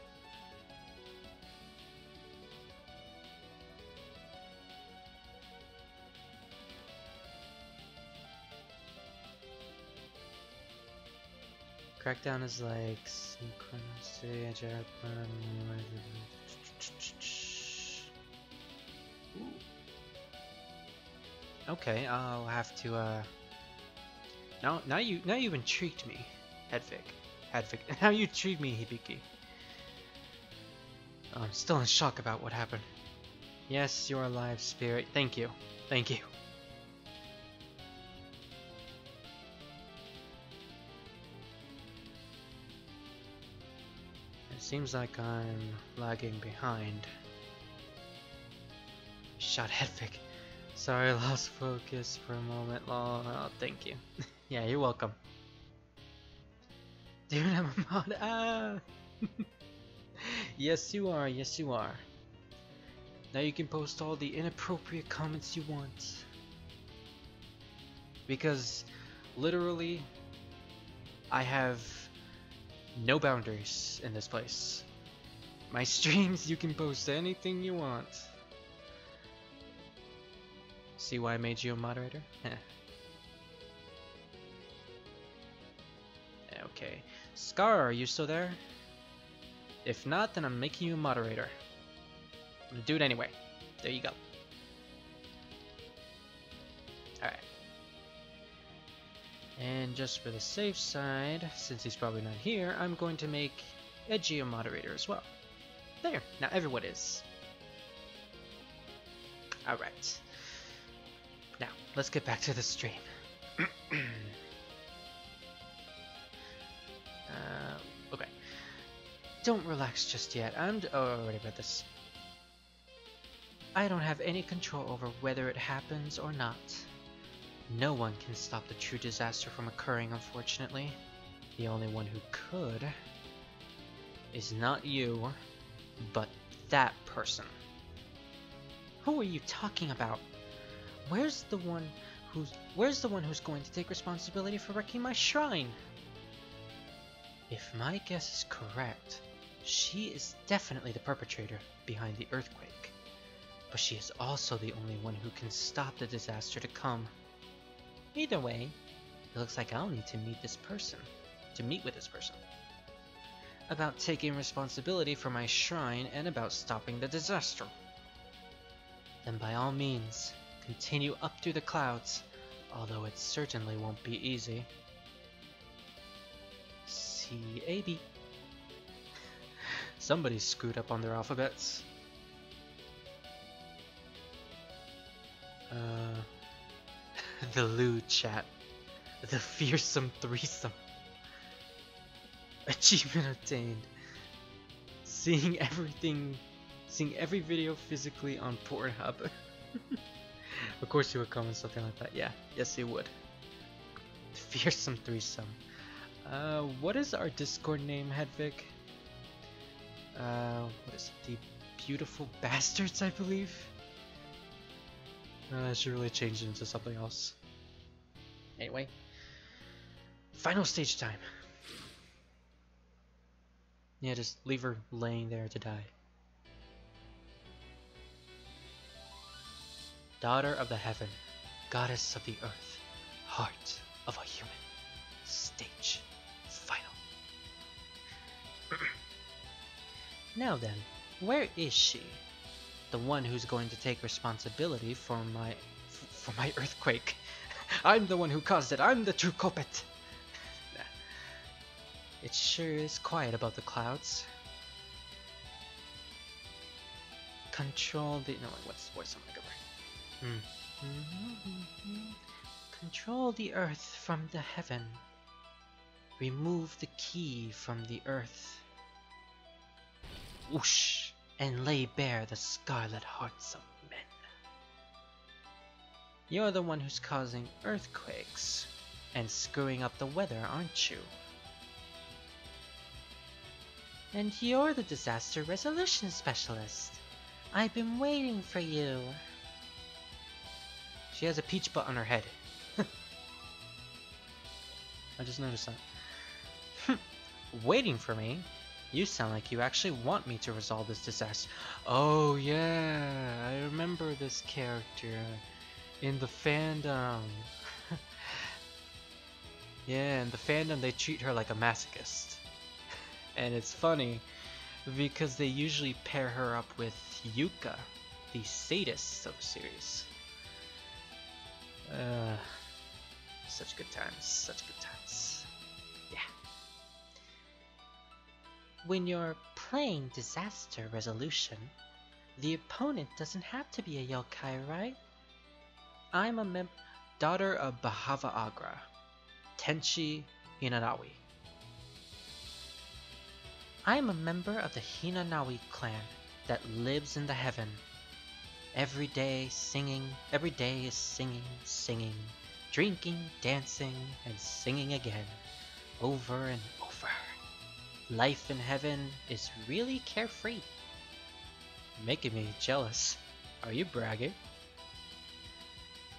S1: Crackdown is like synchronicity, agile. Okay, I'll have to now you've intrigued me, Hedvig. Now you intrigued me, Hibiki. Oh, I'm still in shock about what happened. Yes, you're alive, spirit. Thank you. Thank you. It seems like I'm lagging behind. Shot Hedvig. Sorry, I lost focus for a moment. Oh, thank you. Yeah, you're welcome. Dude, I'm a mod. Ah! Yes, you are. Yes, you are. Now you can post all the inappropriate comments you want. Because, literally, I have no boundaries in this place. My streams, you can post anything you want. See why I made you a moderator? Okay. Scar, are you still there? If not, then I'm making you a moderator. I'm gonna do it anyway. There you go. Alright. And just for the safe side, since he's probably not here, I'm going to make Edgy a moderator as well. There, now everyone is. Alright. Now, let's get back to the stream. Okay. Don't relax just yet. Oh, already read this. I don't have any control over whether it happens or not. No one can stop the true disaster from occurring, unfortunately. The only one who could is not you, but that person. Who are you talking about? Where's the one who's going to take responsibility for wrecking my shrine? If my guess is correct, she is definitely the perpetrator behind the earthquake. But she is also the only one who can stop the disaster to come. Either way, it looks like I'll need to meet with this person. About taking responsibility for my shrine and about stopping the disaster. Then by all means, continue up through the clouds, although it certainly won't be easy. C-A-B. Somebody screwed up on their alphabets. The lewd chat. The fearsome threesome. Achievement obtained. Seeing every video physically on Pornhub. Of course you would comment something like that. Yeah, yes you would. Fearsome threesome. What is our Discord name, Hedvig? What is it? The Beautiful Bastards, I believe? I should really change it into something else. Anyway. Final stage time. Yeah, just leave her laying there to die. Daughter of the heaven, goddess of the earth, heart of a human. Stage final. Now then, where is she? The one who's going to take responsibility for my earthquake. I'm the one who caused it. I'm the true culprit. Nah. It sure is quiet above the clouds. Control the... No, what's the voice on my cover? Control the earth from the heaven. Remove the key from the earth. Whoosh! And lay bare the scarlet hearts of men. You're the one who's causing earthquakes and screwing up the weather, aren't you? And you're the disaster resolution specialist. I've been waiting for you. She has a peach butt on her head. I just noticed that. Waiting for me? You sound like you actually want me to resolve this disaster. Oh yeah, I remember this character in the fandom. Yeah, in the fandom they treat her like a masochist. And it's funny because they usually pair her up with Yuka, the sadist of the series. Such good times, such good times. Yeah. When you're playing disaster resolution, the opponent doesn't have to be a yokai, right? I'm a daughter of Bahava Agra, Tenchi Hinanawi. I am a member of the Hinanawi clan that lives in the heaven. Every day is singing, singing, drinking, dancing, and singing again, over and over. Life in heaven is really carefree. Making me jealous. Are you bragging?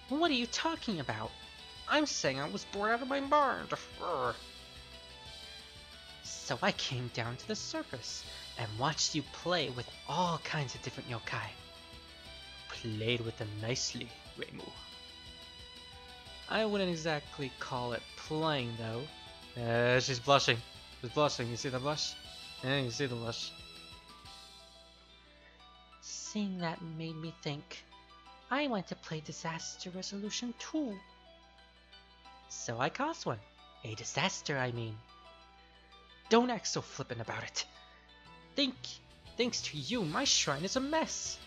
S1: What are you talking about? I'm saying I was born out of my mind. So I came down to the surface and watched you play with all kinds of different yokai. Played with them nicely, Reimu. I wouldn't exactly call it playing though. She's blushing. She's blushing. You see the blush? Yeah, you see the blush. Seeing that made me think. I want to play disaster resolution too. So I caused one. A disaster, I mean. Don't act so flippant about it. Thanks to you, my shrine is a mess.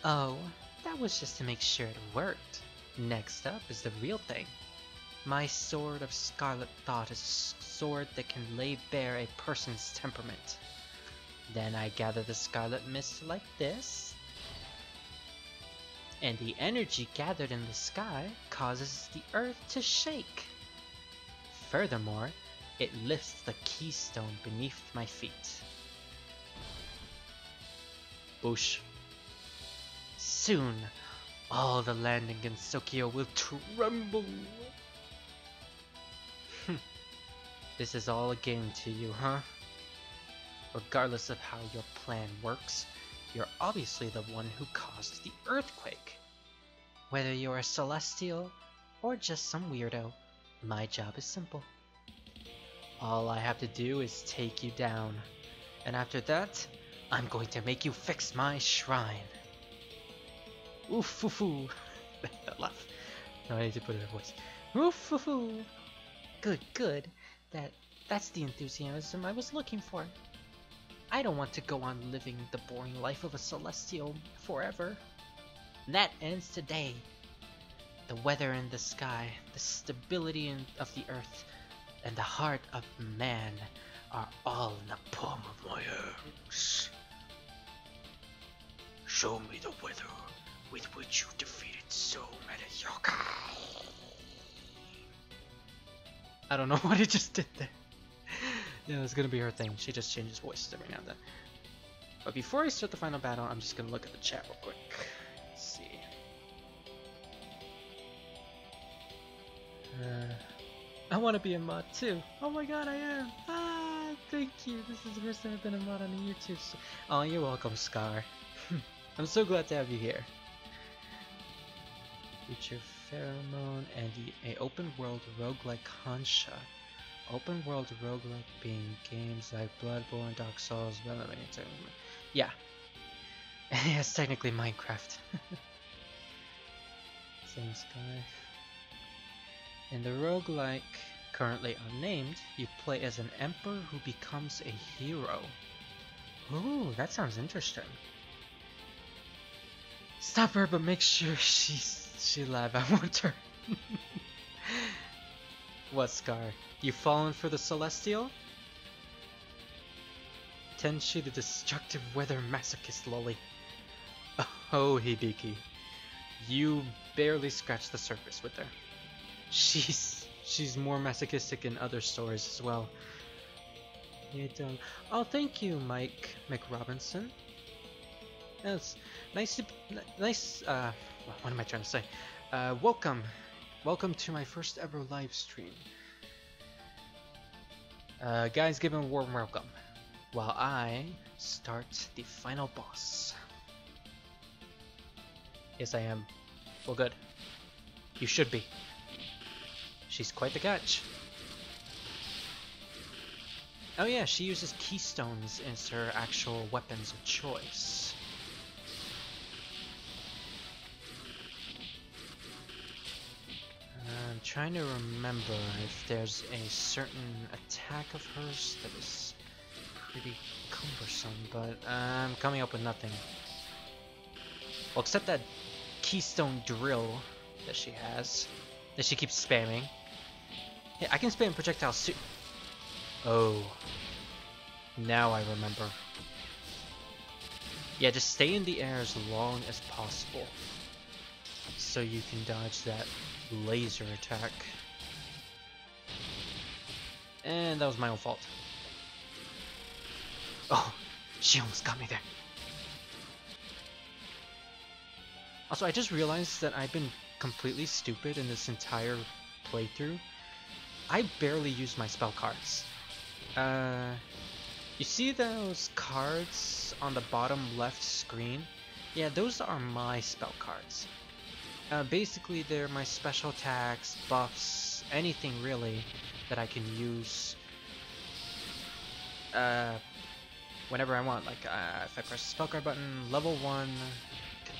S1: Oh, that was just to make sure it worked. Next up is the real thing. My Sword of Scarlet Thought is a sword that can lay bare a person's temperament. Then I gather the Scarlet Mist like this, and the energy gathered in the sky causes the earth to shake. Furthermore, it lifts the keystone beneath my feet. Boosh. Soon, all the land in Gensokyo will tremble. This is all a game to you, huh? Regardless of how your plan works, you're obviously the one who caused the earthquake. Whether you're a celestial or just some weirdo, my job is simple. All I have to do is take you down, and after that, I'm going to make you fix my shrine. Oof-foo-foo. That laugh. No, I need to put it in voice. Oof-foo-foo. Good. That's the enthusiasm I was looking for. I don't want to go on living the boring life of a celestial forever. That ends today. The weather in the sky, the stability of the earth, and the heart of man are all in the palm of my hands. Show me the weather with which you defeated so many yokai. I don't know what it just did there. Yeah, it's gonna be her thing. She just changes voices every now and then. But before I start the final battle, I'm just gonna look at the chat real quick. Let's see. I want to be a mod too. Oh my god, I am. Ah, thank you. This is the first time I've been a mod on the YouTube. Oh, you're welcome, Scar. I'm so glad to have you here. Feature pheromone and a open world roguelike Hansha. Open world roguelike being games like Bloodborne, Dark Souls, yeah. It's technically Minecraft. Same sky. In the roguelike, currently unnamed, you play as an emperor who becomes a hero. Ooh, that sounds interesting. Stop her, but make sure she live. I want her. What, Scar? You fallen for the Celestial? Tenshi the destructive weather masochist lolly. Oh, Hibiki. You barely scratched the surface with her. She's more masochistic in other stories as well. You don't. Oh, thank you, Mike McRobinson. That's nice to what am I trying to say? Welcome to my first ever live stream. Guys, give him a warm welcome while I start the final boss. Yes, I am. Well, good. You should be. She's quite the catch. Oh yeah, she uses keystones as her actual weapons of choice. I'm trying to remember if there's a certain attack of hers that is pretty cumbersome, but I'm coming up with nothing. Well, except that keystone drill that she has, that she keeps spamming. Yeah, I can spam projectiles too. Oh, now I remember. Yeah, just stay in the air as long as possible, so you can dodge that laser attack. And that was my own fault. Oh, she almost got me there. Also, I just realized that I've been completely stupid in this entire playthrough. I barely use my spell cards. You see those cards on the bottom left screen? Yeah, those are my spell cards. Basically, they're my special attacks, buffs, anything really that I can use whenever I want. Like, if I press the spell card button, level 1,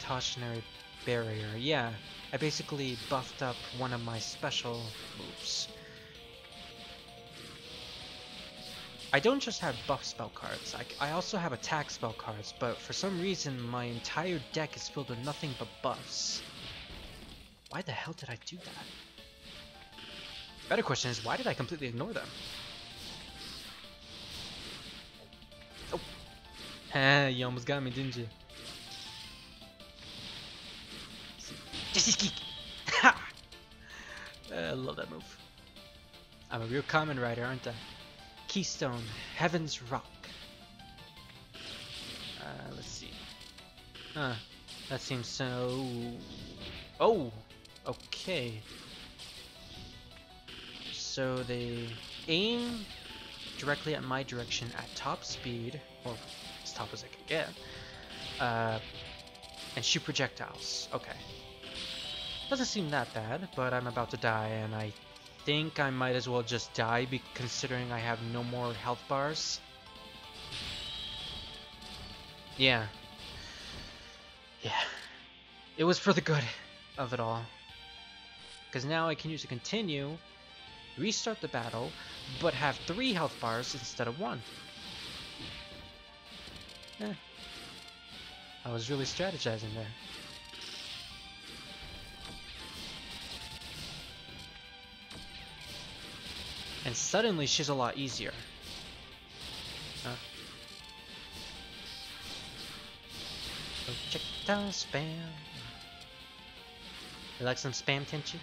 S1: Cautionary Barrier, yeah. I basically buffed up one of my special moves. I don't just have buff spell cards, I also have attack spell cards, but for some reason my entire deck is filled with nothing but buffs. Why the hell did I do that? Better question is, why did I completely ignore them? Oh! You almost got me, didn't you? Jesse's geek! Ha! I love that move. I'm a real Kamen Rider, aren't I? Keystone, Heaven's Rock. Let's see. Huh. That seems so... Oh! Okay. So they aim directly at my direction at top speed, or as top as I can get, and shoot projectiles. Okay. Doesn't seem that bad, but I'm about to die, and I think I might as well just die, considering I have no more health bars. Yeah. It was for the good of it all. Because now I can use a continue, restart the battle, but have 3 health bars instead of 1. I was really strategizing there. And suddenly she's a lot easier. Projectile spam. You like some spam, Tenchi?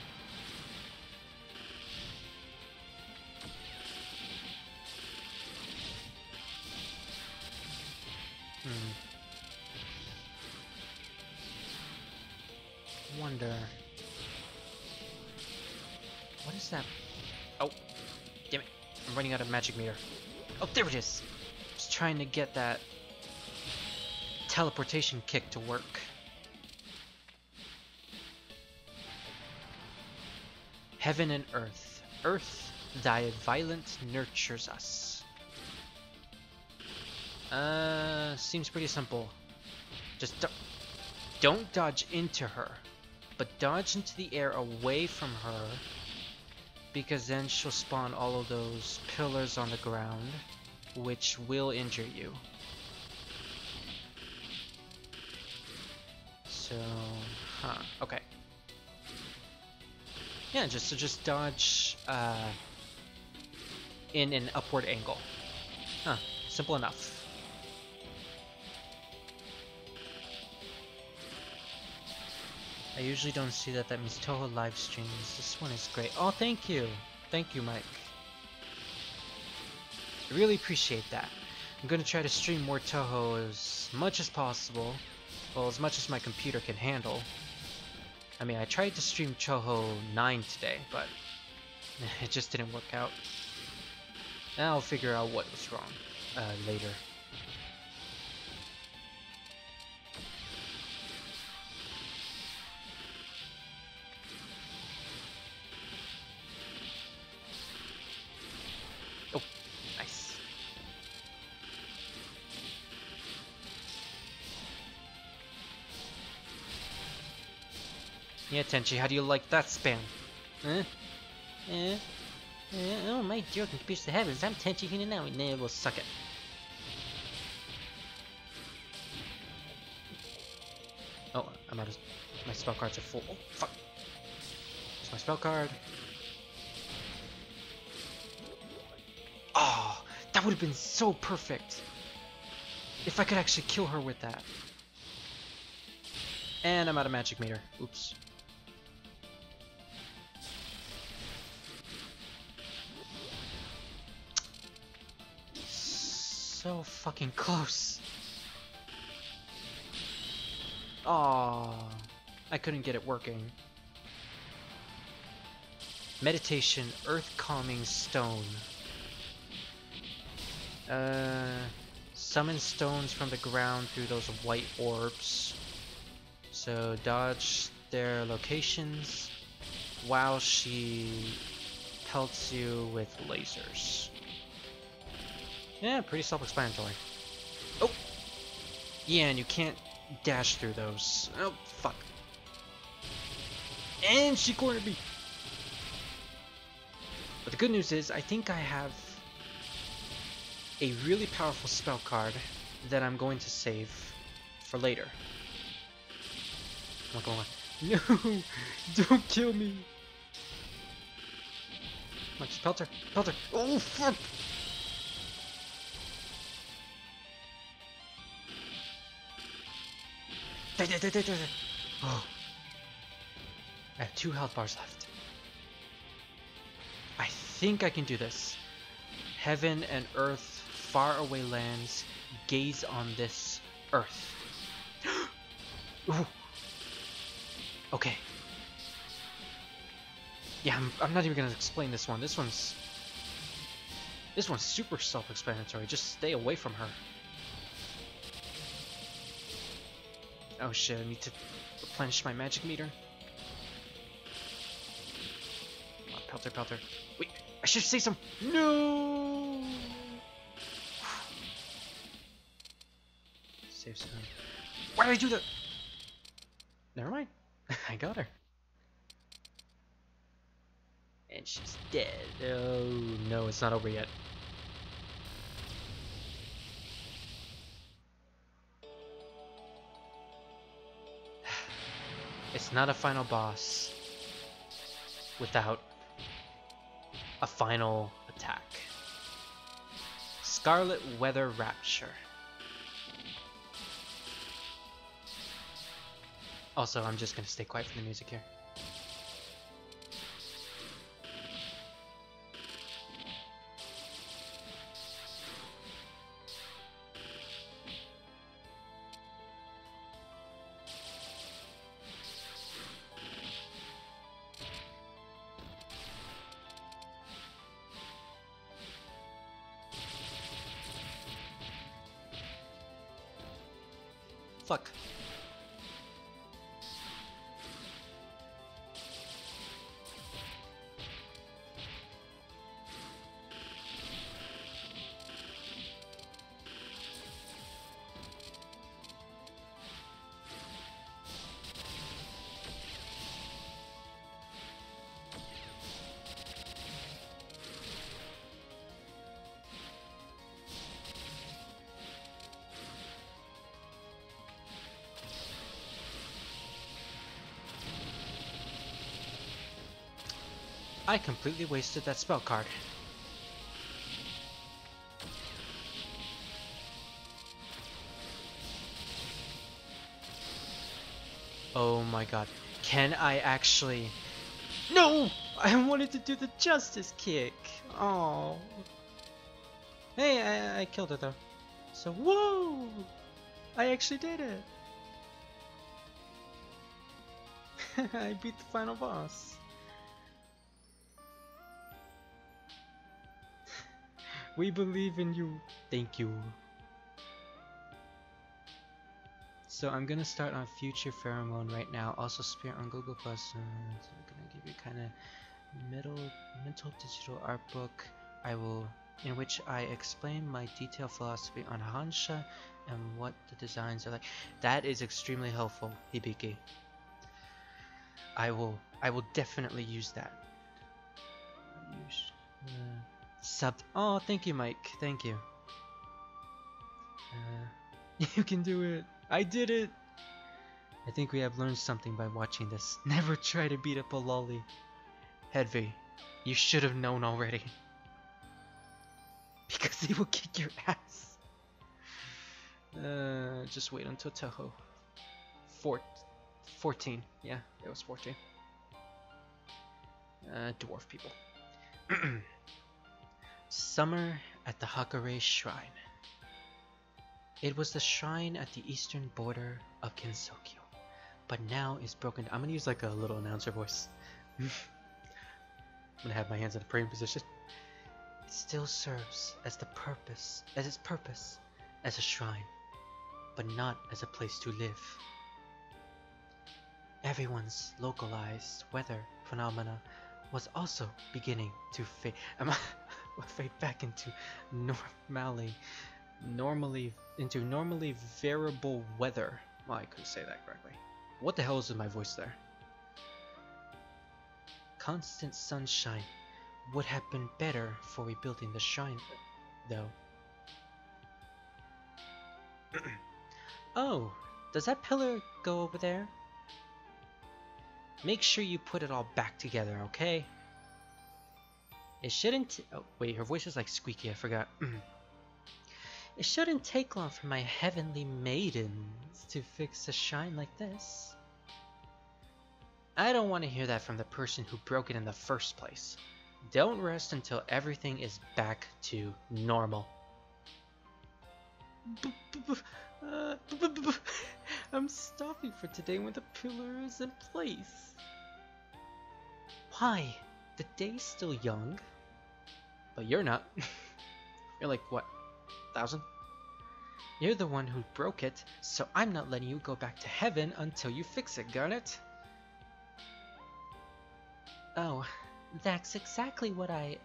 S1: Wonder. What is that? Oh, damn it. I'm running out of magic meter. Oh, there it is. Just trying to get that teleportation kick to work. Heaven and earth. Earth, thy violence nurtures us. Seems pretty simple. Just don't dodge into her, but dodge into the air away from her, because then she'll spawn all of those pillars on the ground, which will injure you. So, okay. Yeah, just dodge in an upward angle. Simple enough. I usually don't see that. That means Touhou live streams. This one is great. Oh, thank you. Thank you, Mike. I really appreciate that. I'm going to try to stream more Touhou as much as possible. Well, as much as my computer can handle. I mean, I tried to stream Touhou 9 today, but it just didn't work out. And I'll figure out what was wrong later. Oh, nice. Yeah, Tenchi, how do you like that spam? Oh, my joke can pierce the heavens. I'm Tenchi Hinanawi. Nah, we'll suck it. Oh, I'm out of... My spell cards are full. Oh, fuck. There's my spell card. Oh, that would have been so perfect. If I could actually kill her with that. And I'm out of magic meter. Oops. So fucking close. Aww. I couldn't get it working. Meditation, Earth Calming Stone. Summon stones from the ground through those white orbs. So dodge their locations while she pelts you with lasers. Yeah, pretty self-explanatory. Oh! Yeah, and you can't dash through those. Oh, fuck. And she cornered me. But the good news is, I think I have a really powerful spell card that I'm going to save for later. Come on. No! Don't kill me! Come on, just pelt her. Pelt her! Oh, fuck! Oh. I have 2 health bars left. I think I can do this. Heaven and earth, faraway lands, gaze on this earth. Ooh. Okay. Yeah, I'm not even gonna explain this one. This one's super self-explanatory. Just stay away from her. Oh shit, I need to replenish my magic meter. Come on, pelter, pelter. Wait, I should say some. No! Save some. Why did I do that? Never mind. I got her. And she's dead. Oh no, it's not over yet. It's not a final boss without a final attack. Scarlet Weather Rhapsody. Also, I'm just gonna stay quiet for the music here. Fuck. I completely wasted that spell card. Oh my god. Can I actually... No! I wanted to do the justice kick. Oh. Hey, I killed it though. So, whoa! I actually did it. I beat the final boss. We believe in you. Thank you. So I'm gonna start on Future Pheromone right now. Also Spirit on Google Plus. So I'm gonna give you kind of mental digital art book. In which I explain my detailed philosophy on Hansha and what the designs are like. That is extremely helpful, Hibiki. I will definitely use that. Oh, thank you, Mike. Thank you. You can do it. I did it. I think we have learned something by watching this. Never try to beat up a lolly. Hedvi, you should have known already. Because he will kick your ass. Just wait until Touhou. 14. Yeah, it was 14. Dwarf people. Summer at the Hakare Shrine. It was the shrine at the eastern border of Kensokyo, but now is broken. I'm gonna use like a little announcer voice. I'm gonna have my hands in a praying position. It still serves as its purpose as a shrine, but not as a place to live. Everyone's localized weather phenomena was also beginning to fade. Fade back into normally variable weather. Well, I couldn't say that correctly. What the hell is in my voice there? constant sunshine would have been better for rebuilding the shrine, though. Oh, does that pillar go over there? Make sure you put it all back together, okay? It shouldn't... Oh, wait, her voice is like squeaky, I forgot. It shouldn't take long for my heavenly maidens to fix a shrine like this. I don't want to hear that from the person who broke it in the first place. Don't rest until everything is back to normal. I'm stopping for today when the pillar is in place. Why? The day's still young. But you're not. You're like, what, 1,000? You're the one who broke it, so I'm not letting you go back to heaven until you fix it, Garnet. Oh, that's exactly what I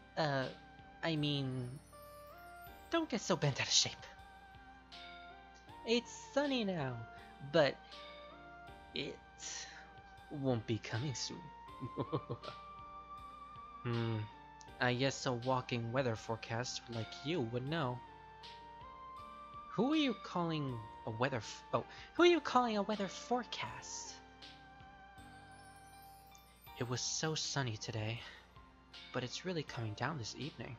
S1: mean... Don't get so bent out of shape. It's sunny now, but it won't be coming soon. I guess a walking weather forecast like you would know. Who are you calling a weather who are you calling a weather forecast? It was so sunny today, but it's really coming down this evening.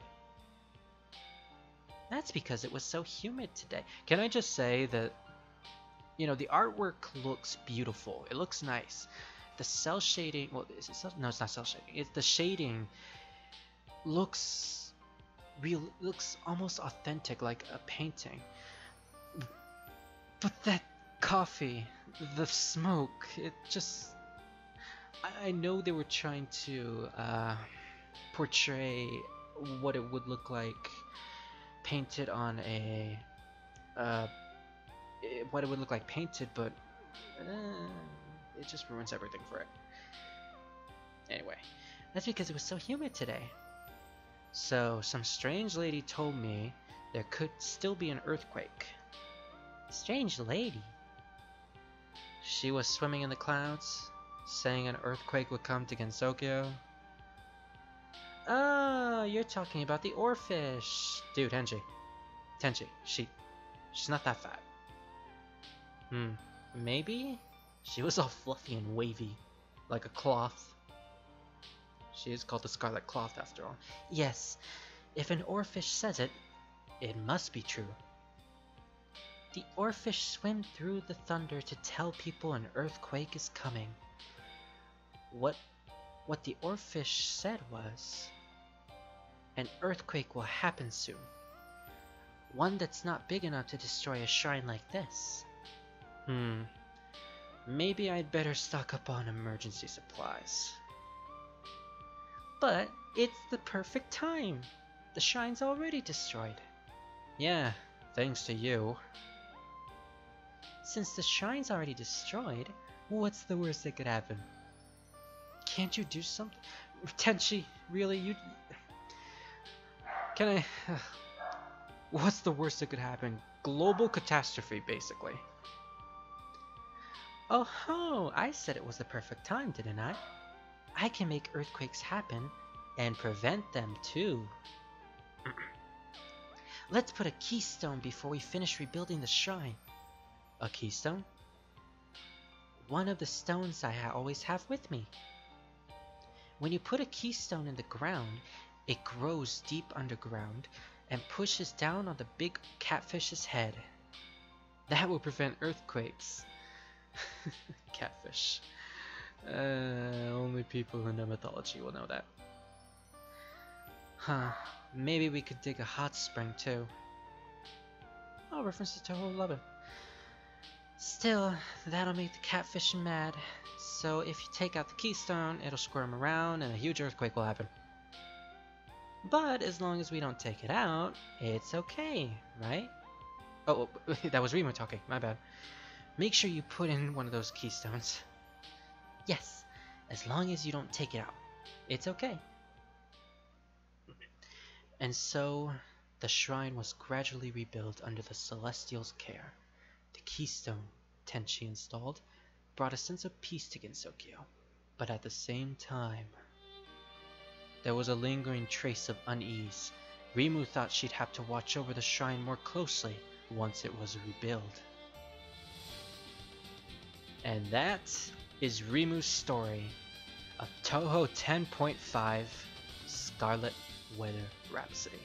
S1: That's because it was so humid today. Can I just say that, you know, the artwork looks beautiful. It looks nice. The cell shading, well, is it cell? No, it's not cell shading. It's the shading looks real, looks almost authentic, like a painting. But that coffee, the smoke, it just... I know they were trying to portray what it would look like painted on a... what it would look like painted, but it just ruins everything for it. Anyway, that's because it was so humid today. So, some strange lady told me there could still be an earthquake. Strange lady? She was swimming in the clouds, saying an earthquake would come to Gensokyo. Oh, you're talking about the oarfish. Dude, Tenchi, she's not that fat. Maybe? She was all fluffy and wavy, like a cloth. She is called the Scarlet Cloth after all. Yes, if an oarfish says it, it must be true. The oarfish swim through the thunder to tell people an earthquake is coming. What the oarfish said was, an earthquake will happen soon. One that's not big enough to destroy a shrine like this. Maybe I'd better stock up on emergency supplies. But it's the perfect time. The shrine's already destroyed. Yeah, thanks to you. Since the shrine's already destroyed, what's the worst that could happen? Can't you do something? Tenchi, really? You... Can I... What's the worst that could happen? Global catastrophe, basically. Oh ho! I said it was the perfect time, didn't I? I can make earthquakes happen, and prevent them too. Let's put a keystone before we finish rebuilding the shrine. A keystone? One of the stones I always have with me. When you put a keystone in the ground, it grows deep underground and pushes down on the big catfish's head. That will prevent earthquakes. Catfish. Only people who know mythology will know that. Huh. Maybe we could dig a hot spring too. Oh, reference to Touhou 11. Still, that'll make the catfish mad. So if you take out the keystone, it'll squirm around and a huge earthquake will happen. But as long as we don't take it out, it's okay, right? Oh, that was Rima talking, my bad. Make sure you put in one of those keystones. Yes, as long as you don't take it out, it's okay. And so, the shrine was gradually rebuilt under the Celestial's care. The keystone Tenchi installed brought a sense of peace to Gensokyo, but at the same time... There was a lingering trace of unease. Rimu thought she'd have to watch over the shrine more closely once it was rebuilt. And that is Rimu's story of Touhou 10.5 Scarlet Weather Rhapsody.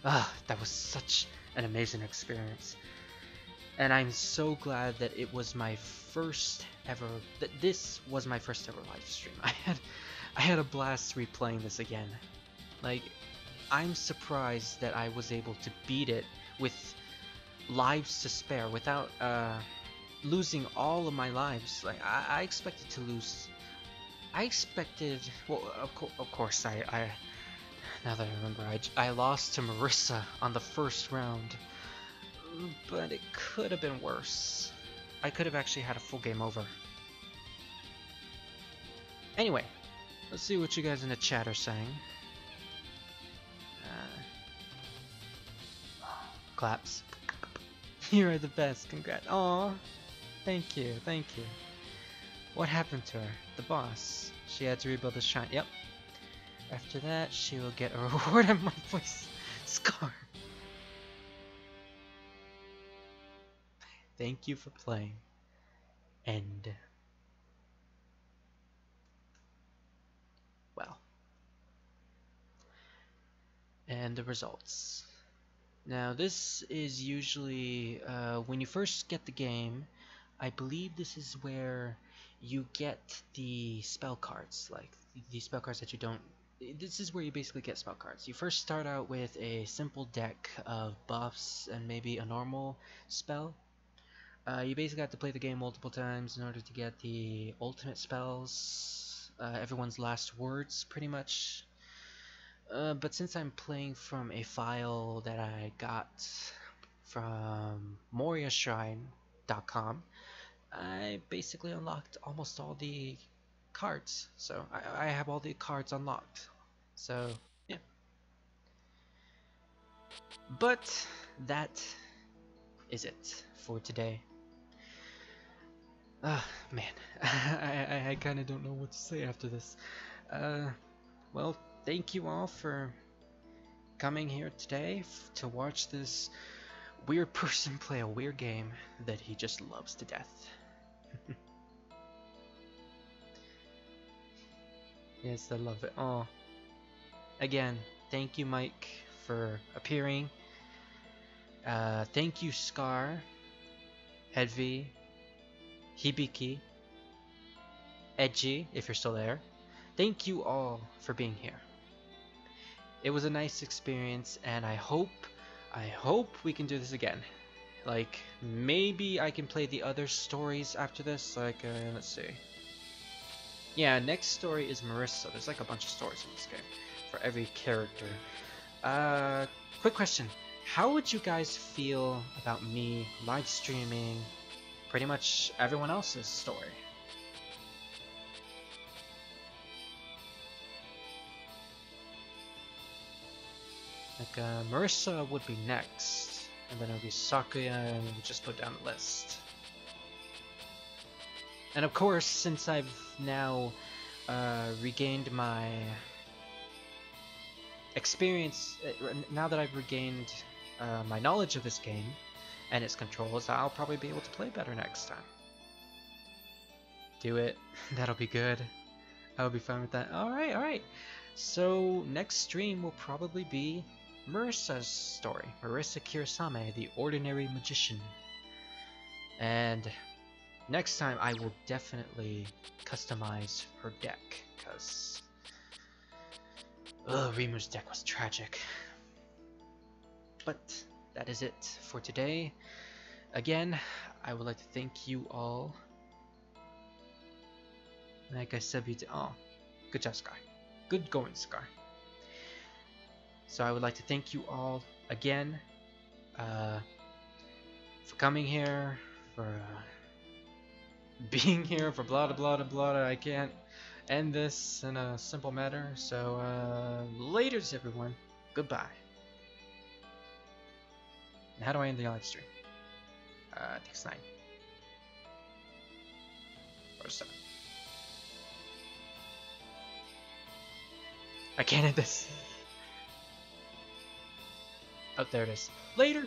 S1: That was such an amazing experience. And I'm so glad that it was my first ever, that this was my first ever live stream. I had a blast replaying this again. Like, I'm surprised that I was able to beat it with lives to spare without losing all of my lives. Like, I expected to lose. I expected, well, of course, I now that I remember, I lost to Marissa on the first round, but it could have been worse. I could have actually had a full game over. Anyway, let's see what you guys in the chat are saying. Claps. You are the best. Congrats. Aw, thank you, thank you. What happened to her? The boss. She had to rebuild the shrine. Yep. After that, she will get a reward of my voice scar. Thank you for playing. And well. And the results. Now this is usually when you first get the game. I believe this is where you get the spell cards, like the spell cards that you don't. This is where you basically get spell cards. You first start out with a simple deck of buffs and maybe a normal spell. You basically have to play the game multiple times in order to get the ultimate spells, everyone's last words pretty much. But since I'm playing from a file that I got from moriashrine.com, I basically unlocked almost all the cards. So I have all the cards unlocked. So yeah. But that is it for today. Man, I kind of don't know what to say after this. Well, thank you all for coming here today to watch this weird person play a weird game that he just loves to death. Yes, I love it. Oh, again, thank you, Mike, for appearing. Thank you, Scar, Hedvi, Hibiki, Edgy, if you're still there. Thank you all for being here. It was a nice experience, and I hope we can do this again. Like, maybe I can play the other stories after this. Like, let's see. Yeah, next story is Marissa. There's like a bunch of stories in this game for every character. Quick question. How would you guys feel about me live streaming pretty much everyone else's story? Like, Marissa would be next, and then it would be Sakuya, and we'll just put down the list. And of course, since I've now regained my experience, now that I've regained my knowledge of this game and its controls, I'll probably be able to play better next time. Do it. That'll be good. I'll be fine with that. Alright. So, next stream will probably be Marissa's story. Marissa Kirasame, the Ordinary Magician. And next time I will definitely customize her deck, because Rimu's deck was tragic. But that is it for today. Again, I would like to thank you all. Like I said, oh, good job, Sky. Good going, Sky. So I would like to thank you all again for coming here, for being here, for blah blah blah blah. I can't end this in a simple manner. So laters, everyone. Goodbye. And how do I end the live stream? I think it's 9 or 7. I can't hit this. Oh, there it is. Later!